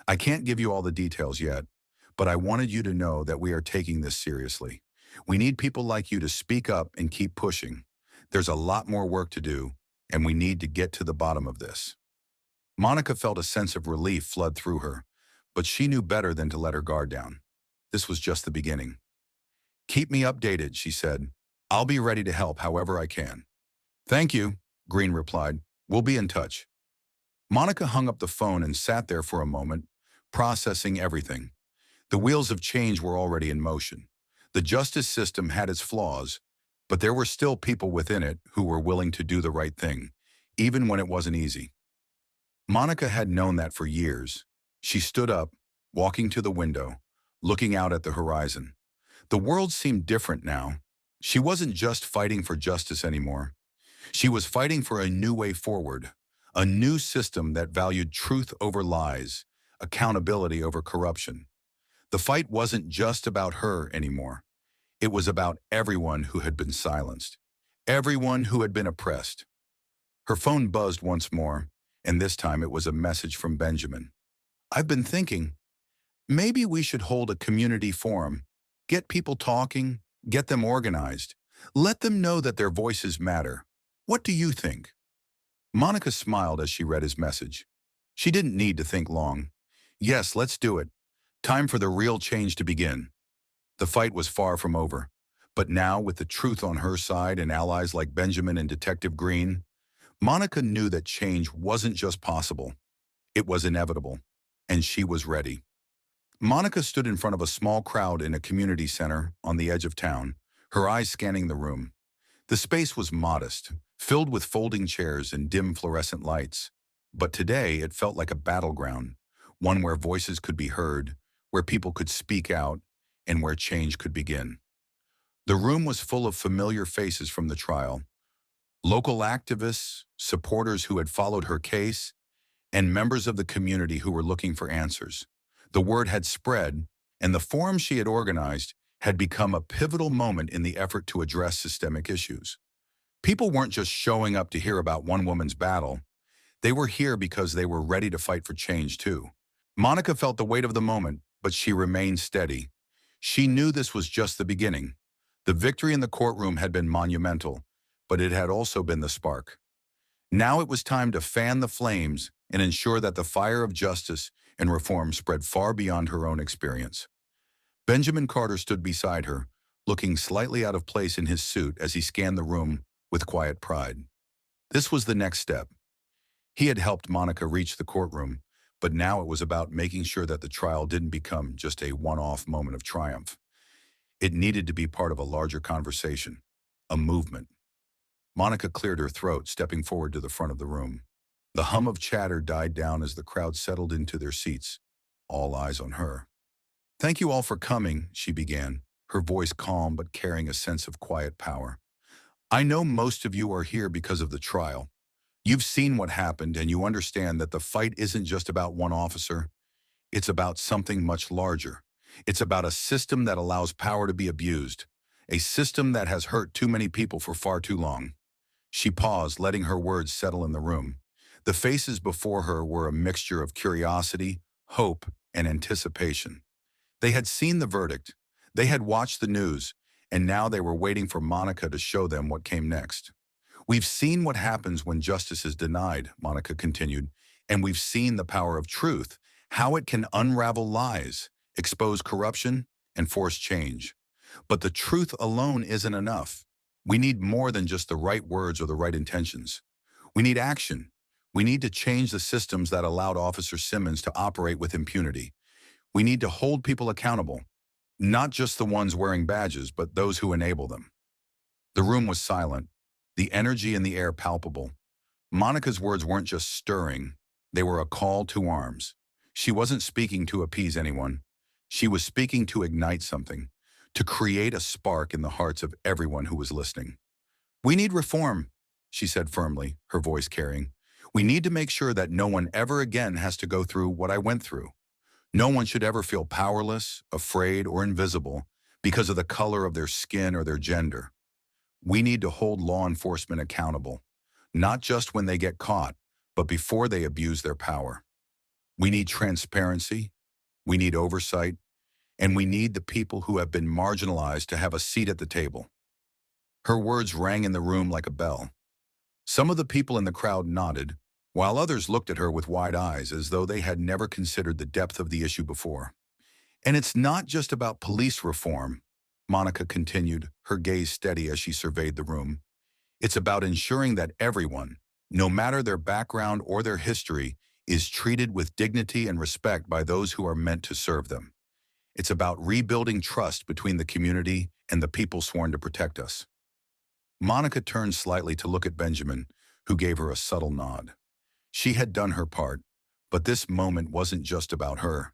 "I can't give you all the details yet, but I wanted you to know that we are taking this seriously. We need people like you to speak up and keep pushing. There's a lot more work to do, and we need to get to the bottom of this." Monica felt a sense of relief flood through her, but she knew better than to let her guard down. This was just the beginning. "Keep me updated," she said. "I'll be ready to help however I can." "Thank you," Green replied. "We'll be in touch." Monica hung up the phone and sat there for a moment, processing everything. The wheels of change were already in motion. The justice system had its flaws, but there were still people within it who were willing to do the right thing, even when it wasn't easy. Monica had known that for years. She stood up, walking to the window, looking out at the horizon. The world seemed different now. She wasn't just fighting for justice anymore. She was fighting for a new way forward, a new system that valued truth over lies, accountability over corruption. The fight wasn't just about her anymore. It was about everyone who had been silenced, everyone who had been oppressed. Her phone buzzed once more, and this time it was a message from Benjamin. "I've been thinking, maybe we should hold a community forum, get people talking, get them organized, let them know that their voices matter. What do you think?" Monica smiled as she read his message. She didn't need to think long. "Yes, let's do it. Time for the real change to begin." The fight was far from over, but now with the truth on her side and allies like Benjamin and Detective Green, Monica knew that change wasn't just possible. It was inevitable, and she was ready. Monica stood in front of a small crowd in a community center on the edge of town, her eyes scanning the room. The space was modest, filled with folding chairs and dim fluorescent lights. But today it felt like a battleground, one where voices could be heard, where people could speak out, and where change could begin. The room was full of familiar faces from the trial, local activists, supporters who had followed her case, and members of the community who were looking for answers. The word had spread, and the forum she had organized had become a pivotal moment in the effort to address systemic issues. People weren't just showing up to hear about one woman's battle. They were here because they were ready to fight for change too. Monica felt the weight of the moment, but she remained steady. She knew this was just the beginning. The victory in the courtroom had been monumental, but it had also been the spark. Now it was time to fan the flames and ensure that the fire of justice and reform spread far beyond her own experience. Benjamin Carter stood beside her, looking slightly out of place in his suit as he scanned the room with quiet pride. This was the next step. He had helped Monica reach the courtroom, but now it was about making sure that the trial didn't become just a one-off moment of triumph. It needed to be part of a larger conversation, a movement. Monica cleared her throat, stepping forward to the front of the room. The hum of chatter died down as the crowd settled into their seats, all eyes on her. "Thank you all for coming," she began, her voice calm but carrying a sense of quiet power. "I know most of you are here because of the trial. You've seen what happened and you understand that the fight isn't just about one officer. It's about something much larger. It's about a system that allows power to be abused, a system that has hurt too many people for far too long." She paused, letting her words settle in the room. The faces before her were a mixture of curiosity, hope, and anticipation. They had seen the verdict, they had watched the news, and now they were waiting for Monica to show them what came next. "We've seen what happens when justice is denied," Monica continued, "and we've seen the power of truth, how it can unravel lies, expose corruption, and force change. But the truth alone isn't enough. We need more than just the right words or the right intentions. We need action. We need to change the systems that allowed Officer Simmons to operate with impunity. We need to hold people accountable, not just the ones wearing badges, but those who enable them." The room was silent, the energy in the air palpable. Monica's words weren't just stirring, they were a call to arms. She wasn't speaking to appease anyone. She was speaking to ignite something, to create a spark in the hearts of everyone who was listening. "We need reform," she said firmly, her voice carrying. "We need to make sure that no one ever again has to go through what I went through. No one should ever feel powerless, afraid, or invisible because of the color of their skin or their gender. We need to hold law enforcement accountable, not just when they get caught, but before they abuse their power. We need transparency, we need oversight, and we need the people who have been marginalized to have a seat at the table." Her words rang in the room like a bell. Some of the people in the crowd nodded, while others looked at her with wide eyes as though they had never considered the depth of the issue before. "And it's not just about police reform," Monica continued, her gaze steady as she surveyed the room. "It's about ensuring that everyone, no matter their background or their history, is treated with dignity and respect by those who are meant to serve them. It's about rebuilding trust between the community and the people sworn to protect us." Monica turned slightly to look at Benjamin, who gave her a subtle nod. She had done her part, but this moment wasn't just about her.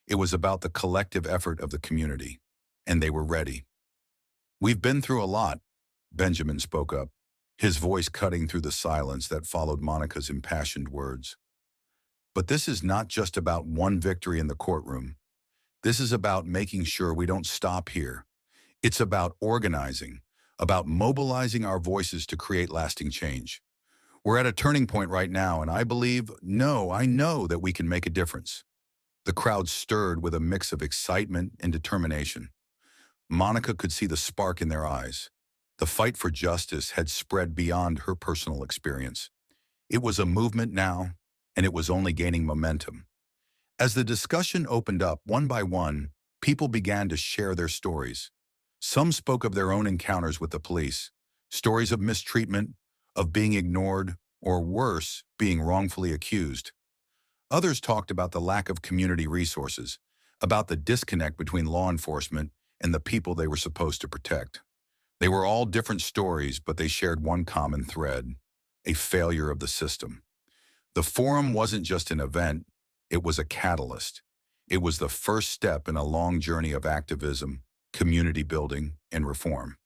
It was about the collective effort of the community, and they were ready. "We've been through a lot," Benjamin spoke up, his voice cutting through the silence that followed Monica's impassioned words. "But this is not just about one victory in the courtroom. This is about making sure we don't stop here. It's about organizing, about mobilizing our voices to create lasting change. We're at a turning point right now, and I believe, no, I know that we can make a difference." The crowd stirred with a mix of excitement and determination. Monica could see the spark in their eyes. The fight for justice had spread beyond her personal experience. It was a movement now, and it was only gaining momentum. As the discussion opened up one by one, people began to share their stories. Some spoke of their own encounters with the police, stories of mistreatment, of being ignored, or worse, being wrongfully accused. Others talked about the lack of community resources, about the disconnect between law enforcement and the people they were supposed to protect. They were all different stories, but they shared one common thread: a failure of the system. The forum wasn't just an event, it was a catalyst. It was the first step in a long journey of activism, community building, and reform.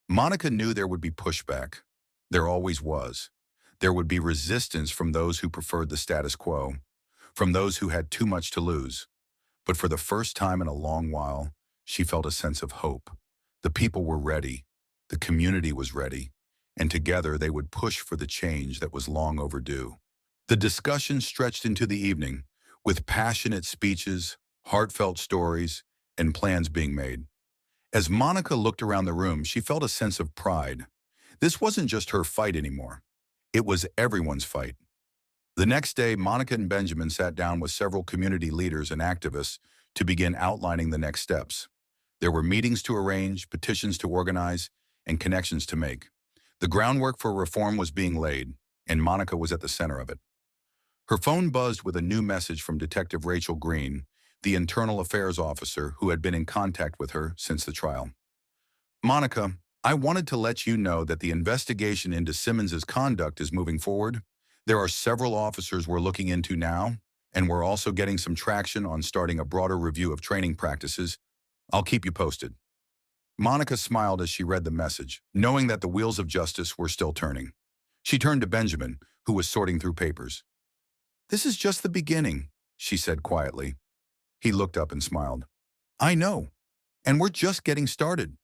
Monica knew there would be pushback. There always was. There would be resistance from those who preferred the status quo, from those who had too much to lose. But for the first time in a long while, she felt a sense of hope. The people were ready. The community was ready. And together they would push for the change that was long overdue. The discussion stretched into the evening, with passionate speeches, heartfelt stories, and plans being made. As Monica looked around the room, she felt a sense of pride. This wasn't just her fight anymore. It was everyone's fight. The next day, Monica and Benjamin sat down with several community leaders and activists to begin outlining the next steps. There were meetings to arrange, petitions to organize, and connections to make. The groundwork for reform was being laid, and Monica was at the center of it. Her phone buzzed with a new message from Detective Rachel Green, the internal affairs officer who had been in contact with her since the trial. "Monica, I wanted to let you know that the investigation into Simmons's conduct is moving forward. There are several officers we're looking into now, and we're also getting some traction on starting a broader review of training practices. I'll keep you posted." Monica smiled as she read the message, knowing that the wheels of justice were still turning. She turned to Benjamin, who was sorting through papers. "This is just the beginning," she said quietly. He looked up and smiled. "I know, and we're just getting started."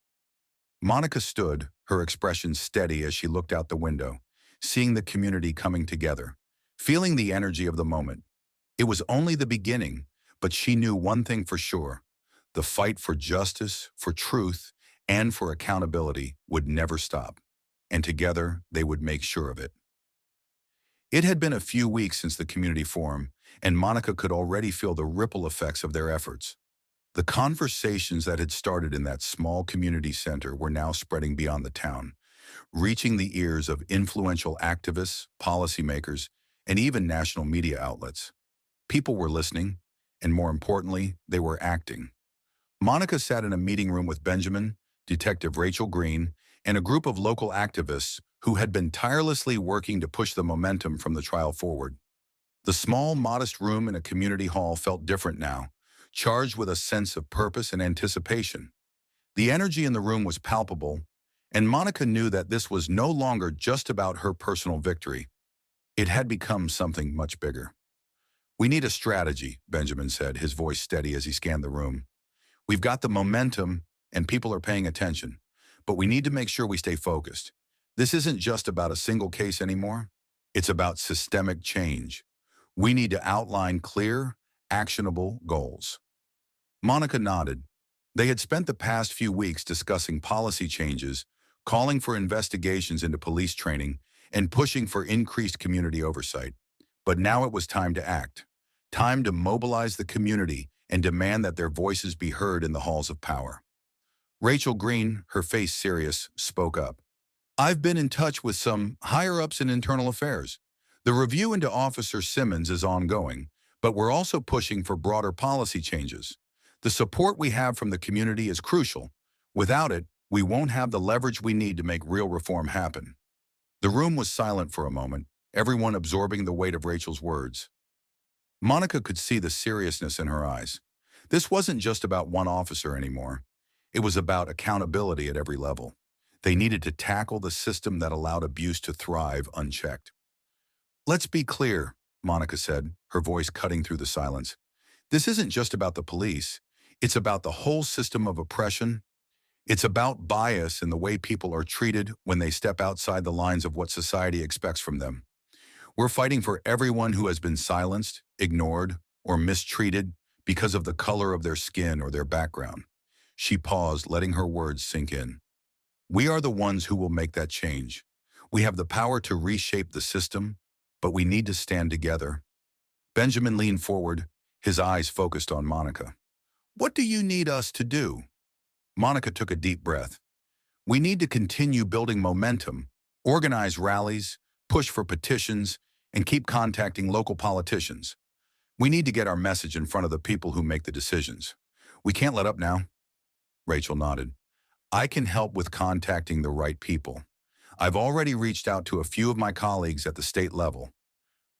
Monica stood, her expression steady as she looked out the window, seeing the community coming together, feeling the energy of the moment. It was only the beginning, but she knew one thing for sure. The fight for justice, for truth, and for accountability would never stop. And together, they would make sure of it. It had been a few weeks since the community forum, and Monica could already feel the ripple effects of their efforts. The conversations that had started in that small community center were now spreading beyond the town, reaching the ears of influential activists, policymakers, and even national media outlets. People were listening, and more importantly, they were acting. Monica sat in a meeting room with Benjamin, Detective Rachel Green, and a group of local activists who had been tirelessly working to push the momentum from the trial forward. The small, modest room in a community hall felt different now, charged with a sense of purpose and anticipation. The energy in the room was palpable, and Monica knew that this was no longer just about her personal victory. It had become something much bigger. "We need a strategy," Benjamin said, his voice steady as he scanned the room. "We've got the momentum, and people are paying attention, but we need to make sure we stay focused. This isn't just about a single case anymore. It's about systemic change. We need to outline clear, actionable goals." Monica nodded. They had spent the past few weeks discussing policy changes, calling for investigations into police training, and pushing for increased community oversight. But now it was time to act. Time to mobilize the community and demand that their voices be heard in the halls of power. Rachel Green, her face serious, spoke up. "I've been in touch with some higher-ups in internal affairs. The review into Officer Simmons is ongoing, but we're also pushing for broader policy changes. The support we have from the community is crucial. Without it, we won't have the leverage we need to make real reform happen." The room was silent for a moment, everyone absorbing the weight of Rachel's words. Monica could see the seriousness in her eyes. This wasn't just about one officer anymore. It was about accountability at every level. They needed to tackle the system that allowed abuse to thrive unchecked. "Let's be clear," Monica said, her voice cutting through the silence. "This isn't just about the police. It's about the whole system of oppression. It's about bias in the way people are treated when they step outside the lines of what society expects from them. We're fighting for everyone who has been silenced, ignored, or mistreated because of the color of their skin or their background." She paused, letting her words sink in. "We are the ones who will make that change. We have the power to reshape the system, but we need to stand together." Benjamin leaned forward, his eyes focused on Monica. "What do you need us to do?" Monica took a deep breath. "We need to continue building momentum, organize rallies, push for petitions, and keep contacting local politicians. We need to get our message in front of the people who make the decisions. We can't let up now." Rachel nodded. "I can help with contacting the right people. I've already reached out to a few of my colleagues at the state level.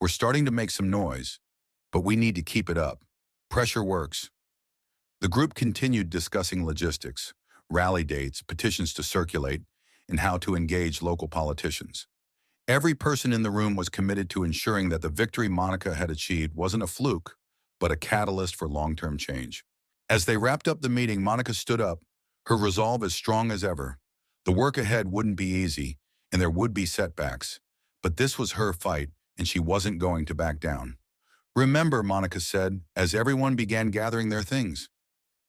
We're starting to make some noise, but we need to keep it up. Pressure works." The group continued discussing logistics, rally dates, petitions to circulate, and how to engage local politicians. Every person in the room was committed to ensuring that the victory Monica had achieved wasn't a fluke, but a catalyst for long-term change. As they wrapped up the meeting, Monica stood up, her resolve as strong as ever. The work ahead wouldn't be easy, and there would be setbacks, but this was her fight, and she wasn't going to back down. "Remember," Monica said, as everyone began gathering their things,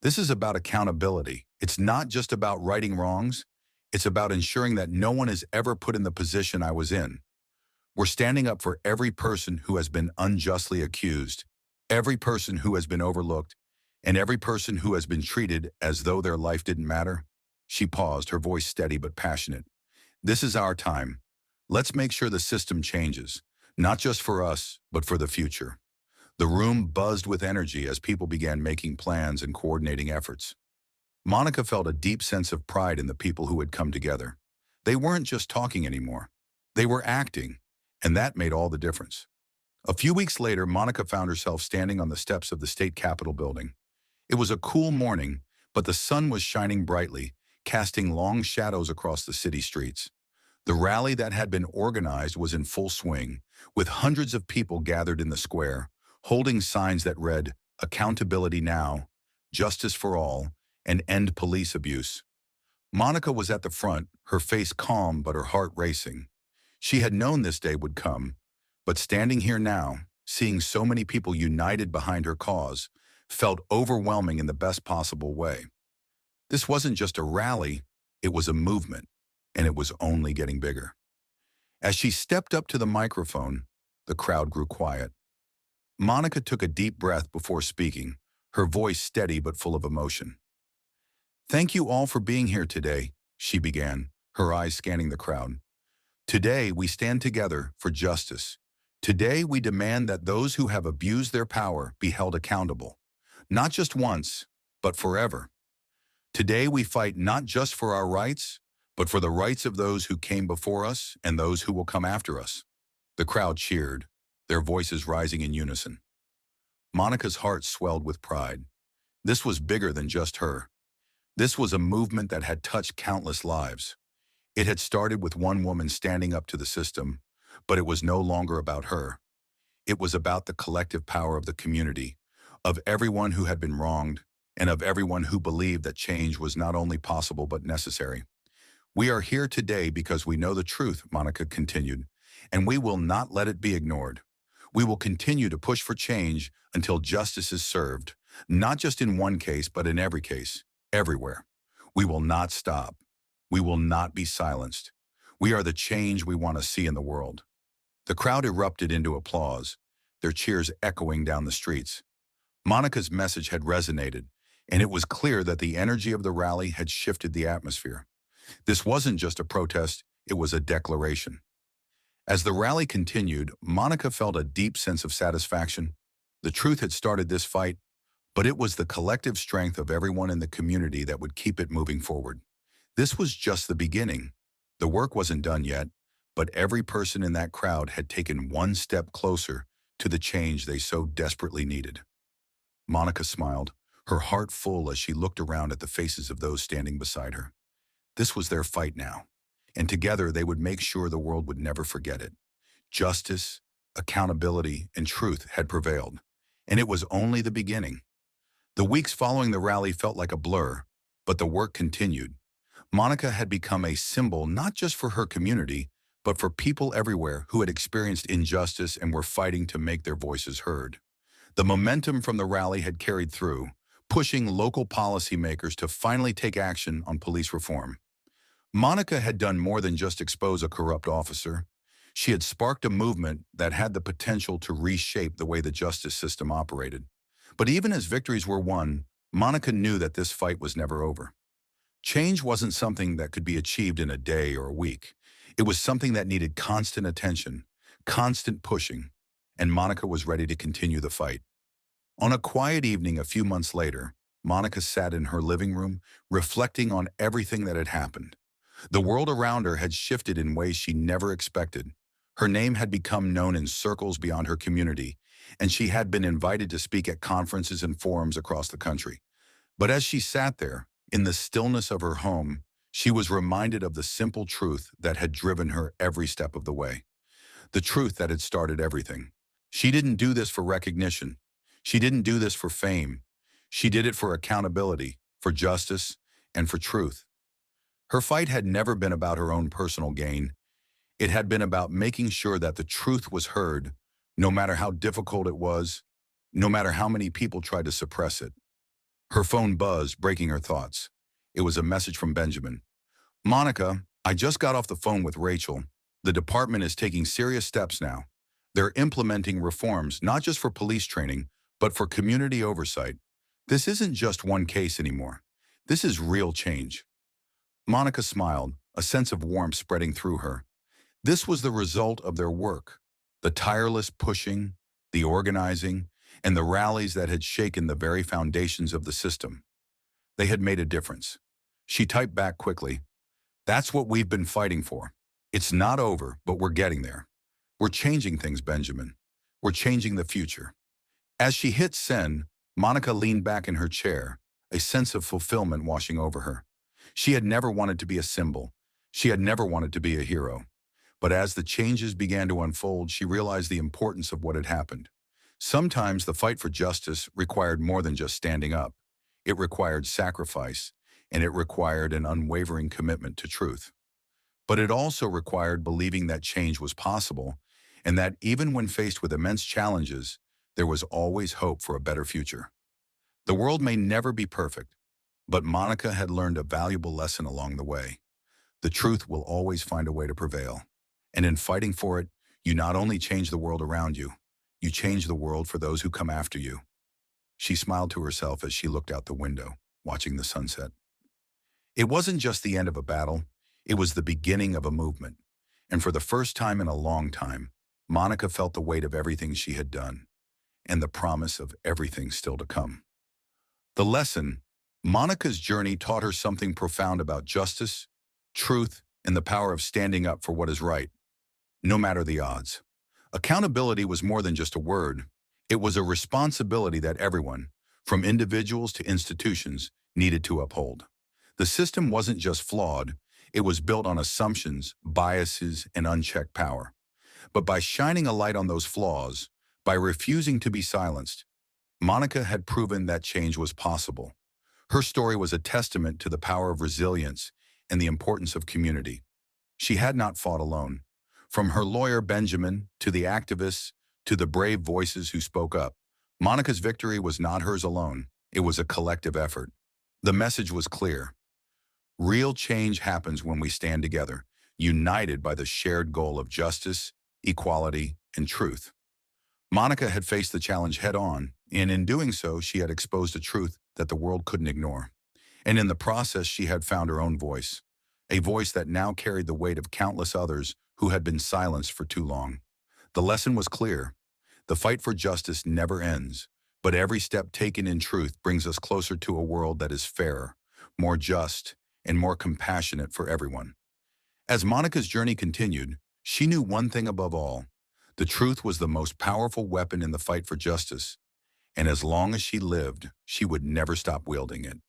"this is about accountability. It's not just about righting wrongs. It's about ensuring that no one is ever put in the position I was in. We're standing up for every person who has been unjustly accused, every person who has been overlooked, and every person who has been treated as though their life didn't matter." She paused, her voice steady but passionate. "This is our time. Let's make sure the system changes, not just for us, but for the future." The room buzzed with energy as people began making plans and coordinating efforts. Monica felt a deep sense of pride in the people who had come together. They weren't just talking anymore. They were acting, and that made all the difference. A few weeks later, Monica found herself standing on the steps of the state capitol building. It was a cool morning, but the sun was shining brightly, casting long shadows across the city streets. The rally that had been organized was in full swing, with hundreds of people gathered in the square, holding signs that read, "Accountability now," "Justice for all," and "End police abuse." Monica was at the front, her face calm but her heart racing. She had known this day would come, But standing here now, seeing so many people united behind her cause, felt overwhelming in the best possible way. This wasn't just a rally, it was a movement, and it was only getting bigger. As she stepped up to the microphone, the crowd grew quiet. Monica took a deep breath before speaking, her voice steady but full of emotion. "Thank you all for being here today," she began, her eyes scanning the crowd. "Today we stand together for justice. Today we demand that those who have abused their power be held accountable, not just once, but forever. Today we fight not just for our rights, but for the rights of those who came before us and those who will come after us." The crowd cheered, their voices rising in unison. Monica's heart swelled with pride. This was bigger than just her. This was a movement that had touched countless lives. It had started with one woman standing up to the system, but it was no longer about her. It was about the collective power of the community, of everyone who had been wronged, and of everyone who believed that change was not only possible but necessary. "We are here today because we know the truth," Monica continued, "and we will not let it be ignored. We will continue to push for change until justice is served, not just in one case, but in every case, everywhere. We will not stop. We will not be silenced. We are the change we want to see in the world." The crowd erupted into applause, their cheers echoing down the streets. Monica's message had resonated, and it was clear that the energy of the rally had shifted the atmosphere. This wasn't just a protest, it was a declaration. As the rally continued, Monica felt a deep sense of satisfaction. The truth had started this fight, but it was the collective strength of everyone in the community that would keep it moving forward. This was just the beginning. The work wasn't done yet, but every person in that crowd had taken one step closer to the change they so desperately needed. Monica smiled, her heart full as she looked around at the faces of those standing beside her. This was their fight now, and together they would make sure the world would never forget it. Justice, accountability, and truth had prevailed, and it was only the beginning. The weeks following the rally felt like a blur, but the work continued. Monica had become a symbol not just for her community, but for people everywhere who had experienced injustice and were fighting to make their voices heard. The momentum from the rally had carried through, pushing local policymakers to finally take action on police reform. Monica had done more than just expose a corrupt officer. She had sparked a movement that had the potential to reshape the way the justice system operated. But even as victories were won, Monica knew that this fight was never over. Change wasn't something that could be achieved in a day or a week. It was something that needed constant attention, constant pushing, and Monica was ready to continue the fight. On a quiet evening a few months later, Monica sat in her living room, reflecting on everything that had happened. The world around her had shifted in ways she never expected. Her name had become known in circles beyond her community, and she had been invited to speak at conferences and forums across the country. But as she sat there, in the stillness of her home, she was reminded of the simple truth that had driven her every step of the way. The truth that had started everything. She didn't do this for recognition. She didn't do this for fame. She did it for accountability, for justice, and for truth. Her fight had never been about her own personal gain. It had been about making sure that the truth was heard, no matter how difficult it was, no matter how many people tried to suppress it. Her phone buzzed, breaking her thoughts. It was a message from Benjamin. "Monica, I just got off the phone with Rachel. The department is taking serious steps now. They're implementing reforms, not just for police training, but for community oversight. This isn't just one case anymore. This is real change." Monica smiled, a sense of warmth spreading through her. This was the result of their work, the tireless pushing, the organizing, and the rallies that had shaken the very foundations of the system. They had made a difference. She typed back quickly, "That's what we've been fighting for. It's not over, but we're getting there. We're changing things, Benjamin. We're changing the future." As she hit send, Monica leaned back in her chair, a sense of fulfillment washing over her. She had never wanted to be a symbol. She had never wanted to be a hero. But as the changes began to unfold, she realized the importance of what had happened. Sometimes the fight for justice required more than just standing up. It required sacrifice, and it required an unwavering commitment to truth. But it also required believing that change was possible, and that even when faced with immense challenges, there was always hope for a better future. The world may never be perfect, but Monica had learned a valuable lesson along the way. The truth will always find a way to prevail. And in fighting for it, you not only change the world around you, you change the world for those who come after you. She smiled to herself as she looked out the window, watching the sunset. It wasn't just the end of a battle, it was the beginning of a movement. And for the first time in a long time, Monica felt the weight of everything she had done, and the promise of everything still to come. The lesson: Monica's journey taught her something profound about justice, truth, and the power of standing up for what is right, no matter the odds. Accountability was more than just a word. It was a responsibility that everyone, from individuals to institutions, needed to uphold. The system wasn't just flawed, it was built on assumptions, biases, and unchecked power. But by shining a light on those flaws, by refusing to be silenced, Monica had proven that change was possible. Her story was a testament to the power of resilience and the importance of community. She had not fought alone. From her lawyer Benjamin, to the activists, to the brave voices who spoke up, Monica's victory was not hers alone. It was a collective effort. The message was clear. Real change happens when we stand together, united by the shared goal of justice, equality, and truth. Monica had faced the challenge head-on, and in doing so, she had exposed a truth that the world couldn't ignore. And in the process, she had found her own voice, a voice that now carried the weight of countless others who had been silenced for too long. The lesson was clear. The fight for justice never ends, but every step taken in truth brings us closer to a world that is fairer, more just, and more compassionate for everyone. As Monica's journey continued, she knew one thing above all: the truth was the most powerful weapon in the fight for justice, and as long as she lived, she would never stop wielding it.